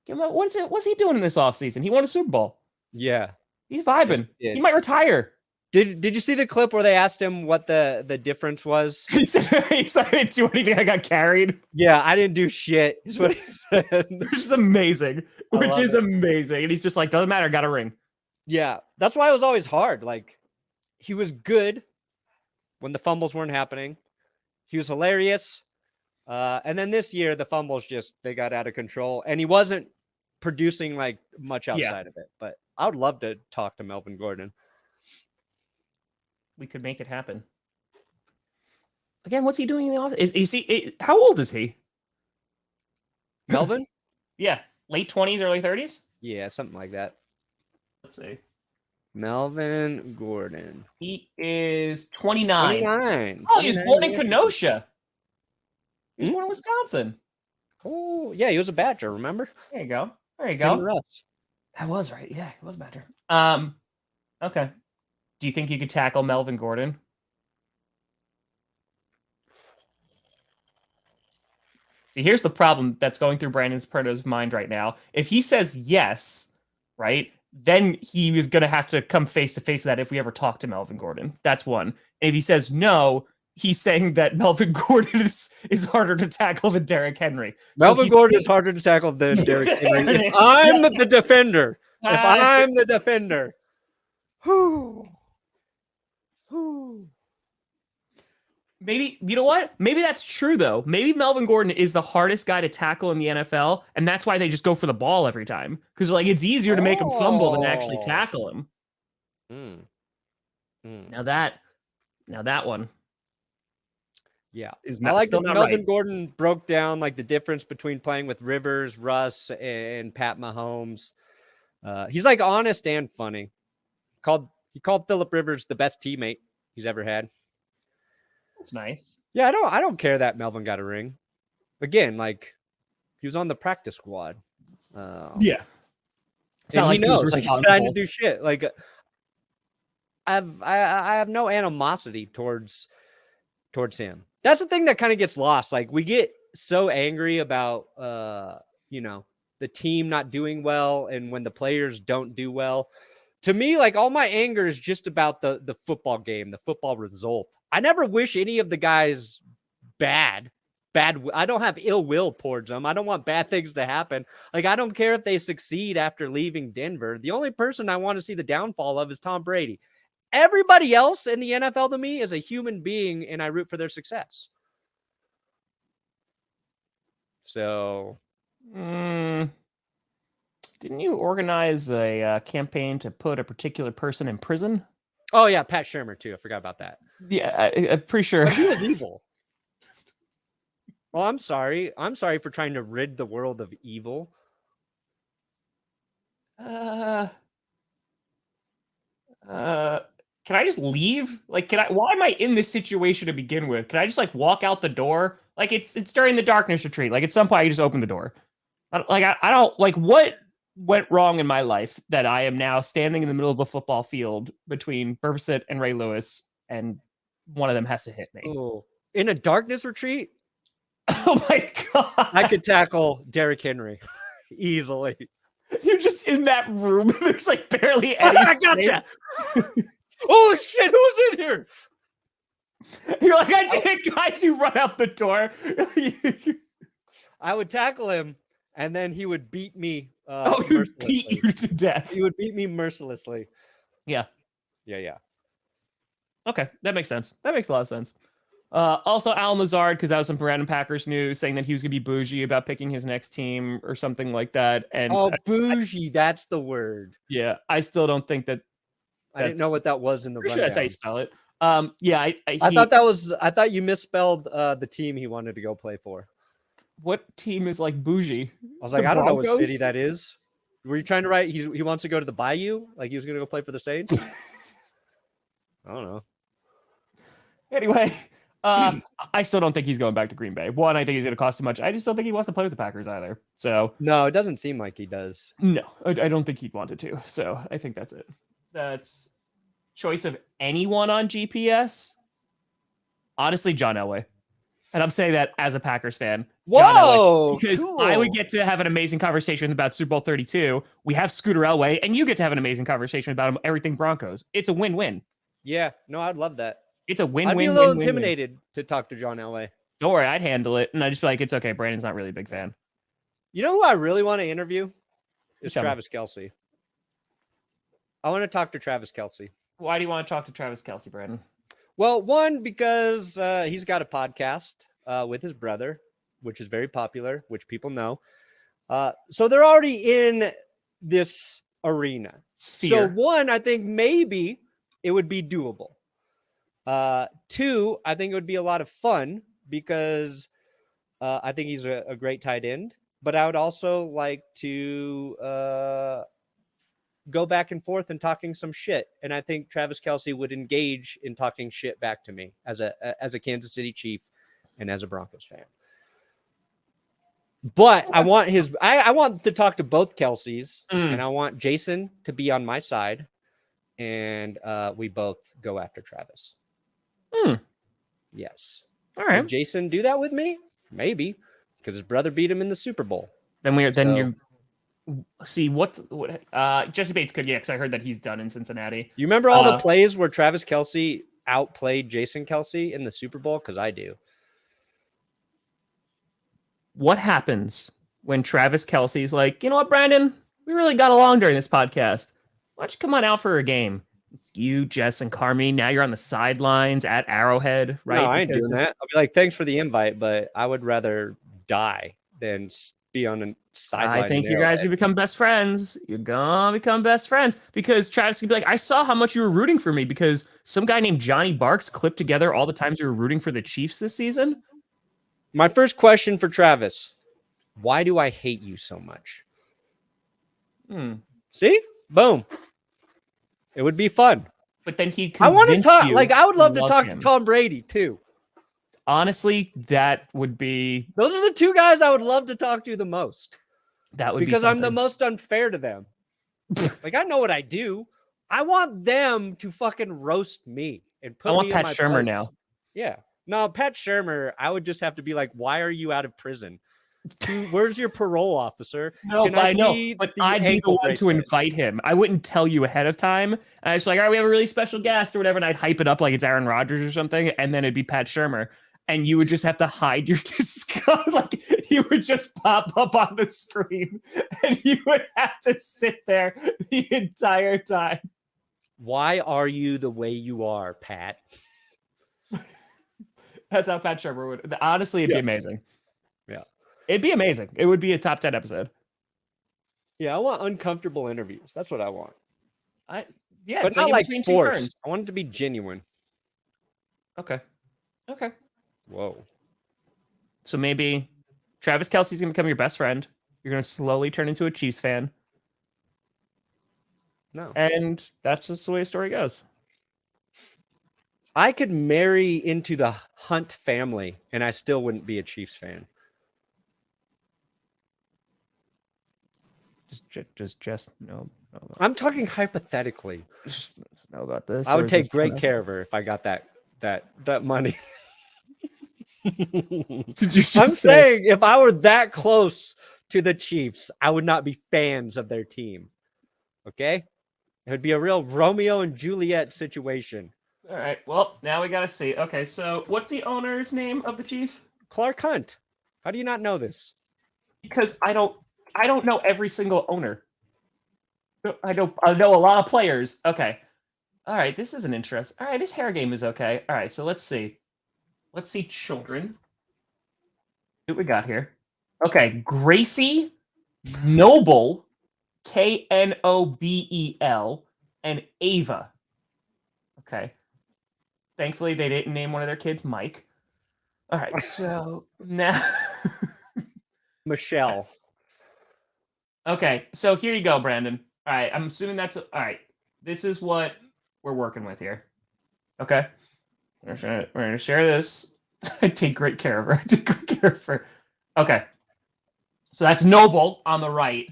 What's he doing in this offseason? He won a Super Bowl. Yeah. He's vibing. He might retire. Did you see the clip where they asked him what the difference was? He said, I didn't do anything. I got carried. Yeah, I didn't do shit. Is what he said. Which is amazing. Amazing. And he's just like, doesn't matter. Got a ring. Yeah, that's why it was always hard. Like, he was good when the fumbles weren't happening. He was hilarious. And then this year, the fumbles they got out of control. And he wasn't producing like much outside of it. But I would love to talk to Melvin Gordon. We could make it happen. Again, what's he doing in the office? How old is he? Melvin? Yeah. Late 20s, early 30s? Yeah, something like that. Let's see. Melvin Gordon. He is 29. 29. Oh, he was born in Kenosha. He was born in Wisconsin. Oh, yeah, he was a Badger, remember? There you go. That was right. Yeah, he was a Badger. Okay. Do you think you could tackle Melvin Gordon? See, here's the problem that's going through Brandon Perna's mind right now. If he says yes, right, then he is going to have to come face to face with that if we ever talk to Melvin Gordon. That's one. And if he says no, he's saying that Melvin Gordon is harder to tackle than Derrick Henry. Melvin Gordon is harder to tackle than Derrick Henry. If I'm the defender. Whew. Maybe, you know what? Maybe that's true, though. Maybe Melvin Gordon is the hardest guy to tackle in the NFL, and that's why they just go for the ball every time. Because, like, it's easier to make him fumble than actually tackle him. Now that one. Yeah. I like that Melvin Gordon broke down, like, the difference between playing with Rivers, Russ, and Pat Mahomes. He's, like, honest and funny. He called Phillip Rivers the best teammate he's ever had. That's nice. Yeah, I don't care that Melvin got a ring. again, like he was on the practice squad. Yeah. And he knows, like, he's trying to responsible. do shit. Like, I have no animosity towards him. That's the thing that kind of gets lost. Like, we get so angry about, the team not doing well and when the players don't do well. To me, like, all my anger is just about the football game, the football result. I never wish any of the guys bad. I don't have ill will towards them. I don't want bad things to happen. Like, I don't care if they succeed after leaving Denver. The only person I want to see the downfall of is Tom Brady. Everybody else in the NFL to me is a human being, and I root for their success. So, Didn't you organize a campaign to put a particular person in prison? oh yeah, Pat Shermer too. I forgot about that. Yeah, I'm pretty sure. But he was evil. Well, I'm sorry. I'm sorry for trying to rid the world of evil. Can I just leave? Like, why am I in this situation to begin with? Can I just like walk out the door? Like, it's during the darkness retreat. Like, at some point I can just open the door. I don't like what went wrong in my life that I am now standing in the middle of a football field between Burfitt and Ray Lewis, and one of them has to hit me. Oh, in a darkness retreat? Oh my god! I could tackle Derrick Henry easily. You're just in that room. There's like barely any. I gotcha. Holy shit! Who's in here? You're like, I did it, guys. You run out the door. I would tackle him, and then he would beat me. He would beat you to death. He would beat me mercilessly. Yeah. Yeah. Okay, that makes sense. That makes a lot of sense. Also, Allen Lazard, because that was some random Packers news saying that he was going to be bougie about picking his next team or something like that. And bougie, that's the word. Yeah, I still don't think that. I didn't know what that was in the rundown. That's how you spell it. Yeah, I thought you misspelled the team he wanted to go play for. What team is like bougie? I was like, I don't know what city that is. Were you trying to write? He wants to go to the Bayou, like he was going to go play for the Saints. I don't know. Anyway, I still don't think he's going back to Green Bay. One, I think he's going to cost too much. I just don't think he wants to play with the Packers either. So no, it doesn't seem like he does. No, I don't think he'd wanted to. So I think that's it. That's choice of anyone on GPS. Honestly, John Elway. And I'm saying that as a Packers fan. Whoa! Because cool. I would get to have an amazing conversation about Super Bowl 32. We have Scooter Elway, and you get to have an amazing conversation about everything Broncos. It's a win-win. Yeah, no, I'd love that. It's a win-win. I'd be a little intimidated to talk to John Elway. Don't worry, I'd handle it. And I'd just be like, it's okay. Brandon's not really a big fan. You know who I really want to interview? Is Travis Kelce. I want to talk to Travis Kelce. Why do you want to talk to Travis Kelce, Brandon? Well, one, because he's got a podcast with his brother, which is very popular, which people know. So they're already in this arena. Sphere. So one, I think maybe it would be doable. Two, I think it would be a lot of fun because I think he's a great tight end. But I would also like to go back and forth and talking some shit. And I think Travis Kelce would engage in talking shit back to me as a Kansas City Chief and as a Broncos fan. But I want I want to talk to both Kelce's and I want Jason to be on my side and we both go after Travis. Yes. All right. Would Jason do that with me? Maybe because his brother beat him in the Super Bowl. Then you see what Jesse Bates could, because I heard that he's done in Cincinnati. You remember all the plays where Travis Kelce outplayed Jason Kelce in the Super Bowl? Because I do. What happens when Travis Kelce's like, you know what, Brandon? We really got along during this podcast. Why don't you come on out for a game? It's you, Jess, and Carmi. Now you're on the sidelines at Arrowhead, right? No, I ain't doing that. I'll be like, thanks for the invite, but I would rather die than be on a sideline. I think you guys will become best friends. You're gonna become best friends because Travis can be like, I saw how much you were rooting for me because some guy named Johnny Barks clipped together all the times you were rooting for the Chiefs this season. My first question for Travis: why do I hate you so much? See, boom. It would be fun. But then he. I want to talk. You like I would love to talk him. to Tom Brady too. Honestly, that would be. Those are the two guys I would love to talk to the most. That would be because I'm the something. most unfair to them. Like, I know what I do. I want them to fucking roast me and put I want me Pat in my Shurmur place. now. Yeah. No, Pat Shurmur, I would just have to be like, why are you out of prison? Where's your parole officer? No, Can but I know. see But the I'd be the ankle one to bracelet? invite him. I wouldn't tell you ahead of time. And I was like, all right, we have a really special guest or whatever. And I'd hype it up like it's Aaron Rodgers or something. And then it'd be Pat Shurmur. And you would just have to hide your disgust. Like, he would just pop up on the screen. And you would have to sit there the entire time. Why are you the way you are, Pat? That's how Pat Shurmur would. Honestly, it'd be amazing. Yeah. It'd be amazing. It would be a top 10 episode. Yeah, I want uncomfortable interviews. That's what I want. Yeah, but it's not like like between two forced. ferns. I want it to be genuine. Okay. Whoa. So maybe Travis Kelce's going to become your best friend. You're going to slowly turn into a Chiefs fan. No. And that's just the way the story goes. I could marry into the Hunt family, and I still wouldn't be a Chiefs fan. Just no. I'm talking hypothetically. Just know about this. I would take great care of her if I got that money. I'm saying if I were that close to the Chiefs, I would not be fans of their team. Okay? It would be a real Romeo and Juliet situation. All right. Well, now we got to see. Okay, so what's the owner's name of the Chiefs? Clark Hunt. How do you not know this? Because I don't know every single owner. I know a lot of players. Okay. All right, this is an interest. All right, his hair game is okay. All right, so let's see. Let's see children. See what we got here. Okay, Gracie, Noble, Knobel, and Ava. Okay. Thankfully, they didn't name one of their kids Mike. All right, so now... Michelle. Okay, so here you go, Brandon. All right, I'm assuming that's... All right, this is what we're working with here. Okay? We're going to share this. I take great care of her. Okay. So that's Noble on the right.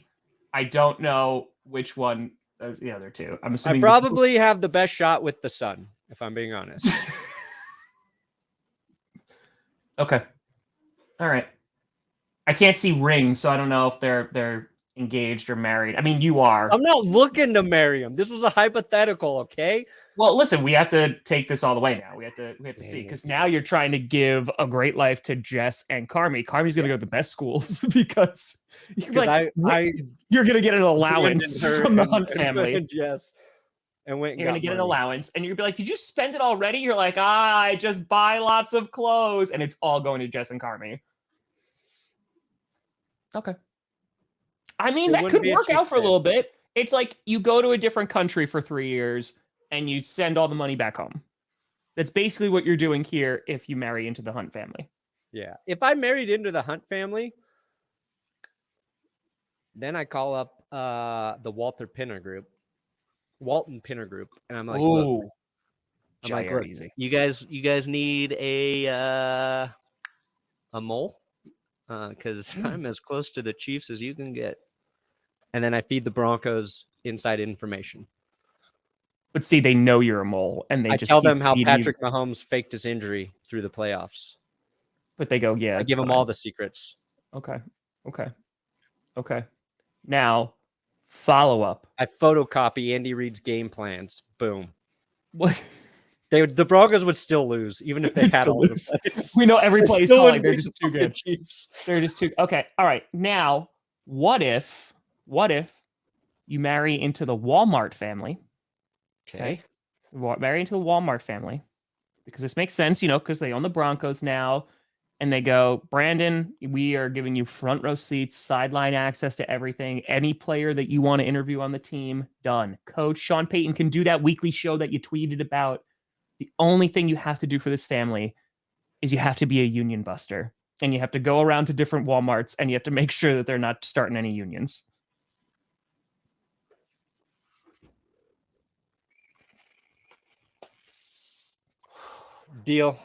I don't know which one of the other two. I'm assuming I probably have the best shot with the sun, if I'm being honest. Okay. All right. I can't see rings, so I don't know if they're engaged or married. I mean, you are. I'm not looking to marry him. This was a hypothetical, okay? Well, listen, we have to take this all the way now. We have to see, because now you're trying to give a great life to Jess and Carmi. Carmi's going to go to the best schools because you're going to get an allowance from the Hunt family. And Jess. And you're going to get an allowance, and you're going to be like, did you spend it already? You're like, I just buy lots of clothes, and it's all going to Jess and Carmi. Okay. I mean, that could work out for a little bit. It's like you go to a different country for 3 years, and you send all the money back home. That's basically what you're doing here if you marry into the Hunt family. Yeah. If I married into the Hunt family, then I call up the Walton Pinner Group, and I'm like, look, you guys need a mole? Because I'm as close to the Chiefs as you can get. And then I feed the Broncos inside information. But see, they know you're a mole, and I tell them how Patrick Mahomes faked his injury through the playoffs. But they go, yeah. I give them all the secrets. Okay. Now, follow up. I photocopy Andy Reid's game plans. Boom. What? The Broncos would still lose, even if they had all the plays. We know every play is calling. They're just too good. Chiefs. They're just too. Okay. All right. Now, what if you marry into the Walmart family? Okay. Marry into the Walmart family, because this makes sense, because they own the Broncos now, and they go, Brandon, we are giving you front row seats, sideline access to everything. Any player that you want to interview on the team, done. Coach Sean Payton can do that weekly show that you tweeted about. The only thing you have to do for this family is you have to be a union buster, and you have to go around to different Walmarts, and you have to make sure that they're not starting any unions. Deal.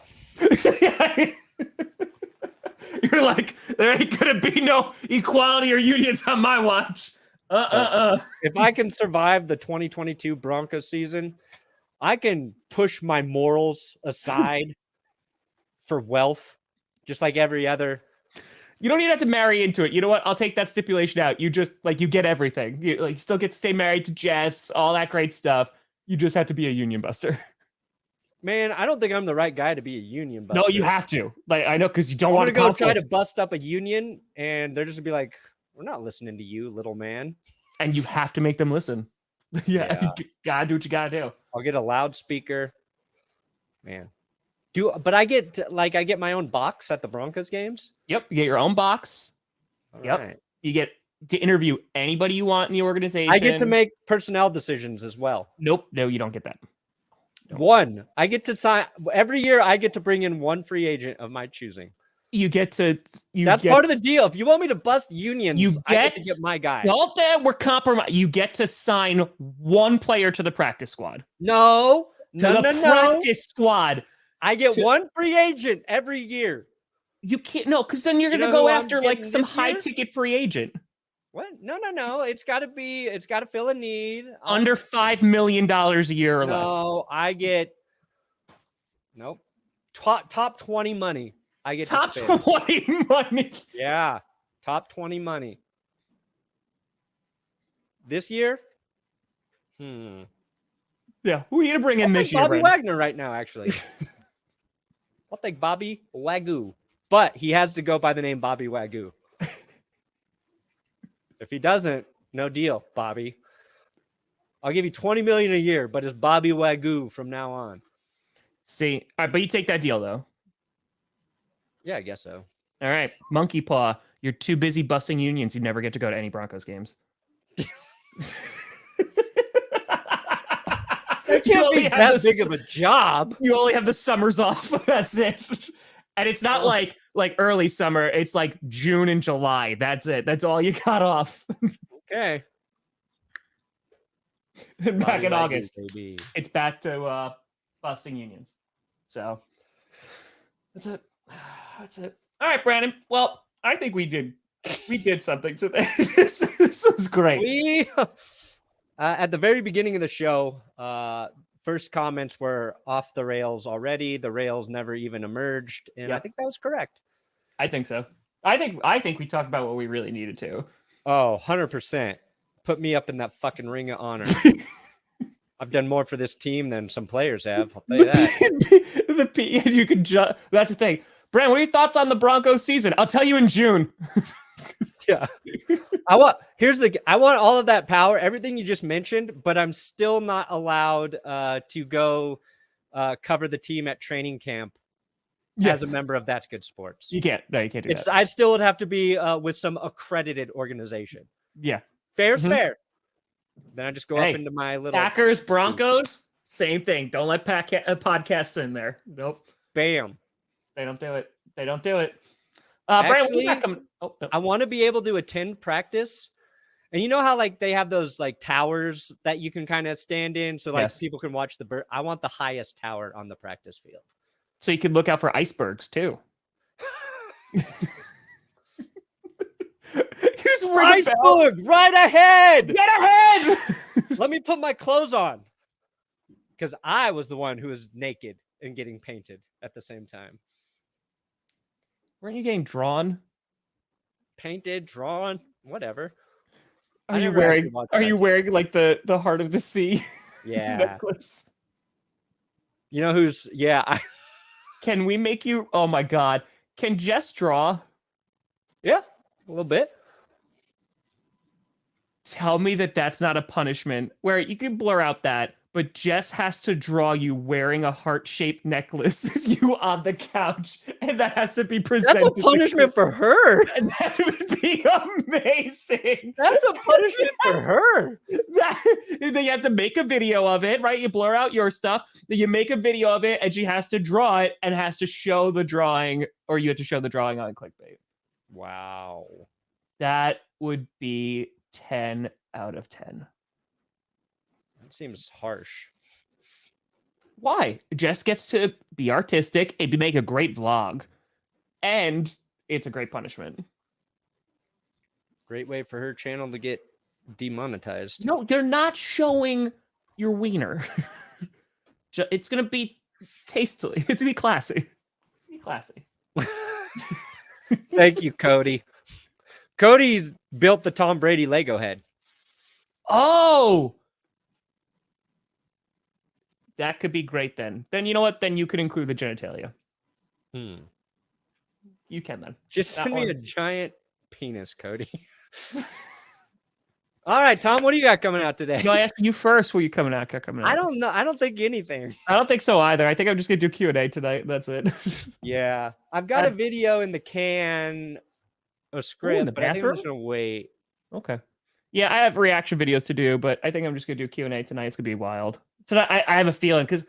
You're like, there ain't gonna be no equality or unions on my watch. If I can survive the 2022 Broncos season, I can push my morals aside for wealth, just like every other. You don't even have to marry into it. You know what? I'll take that stipulation out. You just you get everything. You still get to stay married to Jess, all that great stuff. You just have to be a union buster. Man, I don't think I'm the right guy to be a union buster. No, you have to. I know, because you don't want to go try to bust up a union, and they're just gonna be like, "We're not listening to you, little man." And you have to make them listen. You gotta do what you gotta do. I'll get a loudspeaker, man. But I get my own box at the Broncos games. Yep, you get your own box. Right. You get to interview anybody you want in the organization. I get to make personnel decisions as well. Nope, no, you don't get that. One, I get to sign every year. I get to bring in one free agent of my choosing. You get to. That's part of the deal. If you want me to bust unions, I get to get my guy. Don't we're compromised. You get to sign one player to the practice squad. No. Practice squad. I get one free agent every year. You can't because then you're gonna go after some high ticket free agent. What? No. It's got to fill a need. Under $5 million a year or less. No, I get top 20 money. I get top 20 money. Yeah, top 20 money. This year? Yeah, who are you gonna bring in this year? Bobby Wagner right now, actually. I'll take Bobby Wagyu, but he has to go by the name Bobby Wagyu. If he doesn't, no deal, Bobby. I'll give you $20 million a year, but it's Bobby Wagyu from now on. See, all right, but you take that deal though. Yeah, I guess so. All right, Monkey Paw, you're too busy busting unions. You never get to go to any Broncos games. That can't be that big of a job. You only have the summers off. That's it. And it's not like early summer. It's like June and July. That's it. That's all you got off. Okay. Back in August, it's back to busting unions. So that's it. That's it. All right, Brandon. Well, I think we did something today. This was great. At the very beginning of the show, first comments were off the rails already. The rails never even emerged, and I think that was correct. I think so. I think we talked about what we really needed to. Oh, 100%. Put me up in that fucking ring of honor. I've done more for this team than some players have. I'll tell you that. You could that's the thing. Brand, what are your thoughts on the Broncos season? I'll tell you in June. Yeah. I want all of that power, everything you just mentioned, but I'm still not allowed to go cover the team at training camp as a member of That's Good Sports. You can't. No, you can't do that. I still would have to be with some accredited organization. Yeah. Fair's fair. Then I just go up into my little Packers, Broncos, same thing. Don't let podcasts in there. Nope. Bam. They don't do it. They don't do it. Actually, Brandon, I want to be able to attend practice. And you know how they have those towers that you can kind of stand in so people can watch the bird. I want the highest tower on the practice field. So you could look out for icebergs too. Iceberg right ahead. Get ahead. Let me put my clothes on. Because I was the one who was naked and getting painted at the same time. Weren't you getting drawn? Painted, drawn, whatever. Are you wearing the Heart of the Sea necklace? You know who's Can we make you oh my god. Can Jess draw? Yeah, a little bit. Tell me that's not a punishment where you can blur out that, but Jess has to draw you wearing a heart-shaped necklace as you on the couch, and that has to be presented. That's a punishment for her. And that would be amazing. That's a punishment for her. Then you have to make a video of it, right? You blur out your stuff, then you make a video of it, and she has to draw it and has to show the drawing, or you have to show the drawing on clickbait. Wow. That would be 10 out of 10. That seems harsh. Why? Jess gets to be artistic. It'd make a great vlog. And it's a great punishment. Great way for her channel to get demonetized. No, they're not showing your wiener. It's going to be tastefully. It's going to be classy. Thank you, Cody. Cody's built the Tom Brady Lego head. Oh! That could be great then. Then you know what? Then you could include the genitalia. You can then. Just send me a giant penis, Cody. All right, Tom, what do you got coming out today? No, I asked you first. Were you coming out? I don't know. I don't think anything. I don't think so either. I think I'm just going to do Q&A tonight. That's it. Yeah. I've got a video in the can, a script, but I think I'm just going to wait. Okay. Yeah, I have reaction videos to do, but I think I'm just going to do Q&A tonight. It's going to be wild. Tonight, I have a feeling because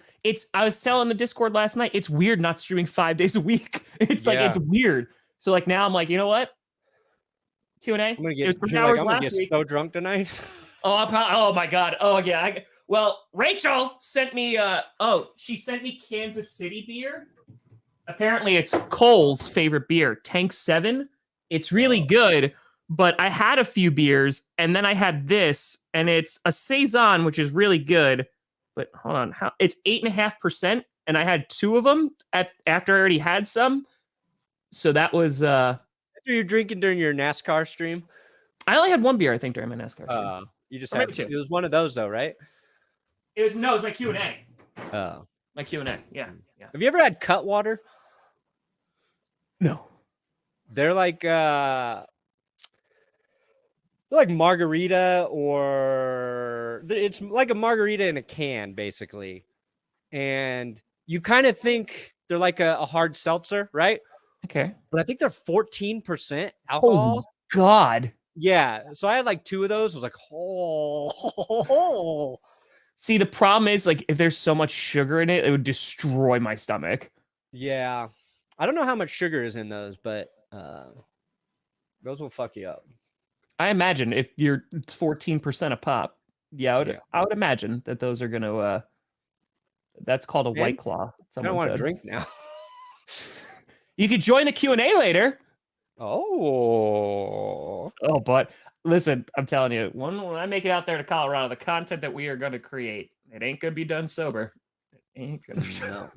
I was telling the Discord last night, it's weird not streaming 5 days a week. It's like, it's weird. So like now I'm like, you know what? Q&A. I'm going to get so drunk tonight. Oh my God. Oh yeah. Well, Rachel sent me, she sent me Kansas City beer. Apparently it's Cole's favorite beer, Tank 7. It's really good, but I had a few beers and then I had this and it's a Saison, which is really good. But hold on, it's 8.5%, and I had 2 of them after I already had some. So that was after you're drinking during your NASCAR stream. I only had 1 beer, I think, during my NASCAR stream. You just had 2. It was one of those though, right? It was my Q&A. Oh, my Q&A. Yeah. Have you ever had Cutwater? No. They're like margarita, or it's like a margarita in a can, basically. And you kind of think they're like a hard seltzer, right? Okay. But I think they're 14% alcohol. Holy God. Yeah. So I had like 2 of those. I was like, oh. See, the problem is, like, if there's so much sugar in it, it would destroy my stomach. Yeah. I don't know how much sugar is in those, but those will fuck you up. I imagine if it's 14% a pop. Yeah, I would imagine that those are going to, that's called a White Claw. I don't want to drink now. You could join the Q&A later. Oh, but listen, I'm telling you, when I make it out there to Colorado, the content that we are going to create, it ain't going to be done sober. It ain't going to be done.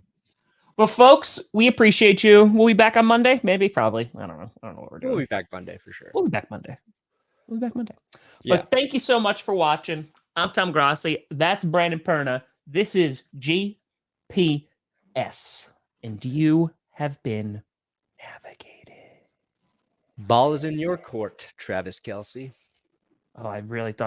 But folks, we appreciate you. We'll be back on Monday. Maybe, probably. I don't know what we're doing. We'll be back Monday for sure. We'll be back Monday. Yeah. But thank you so much for watching. I'm Tom Grossi. That's Brandon Perna. This is GPS. And you have been navigated. Ball is in your court, Travis Kelce. Oh, I really thought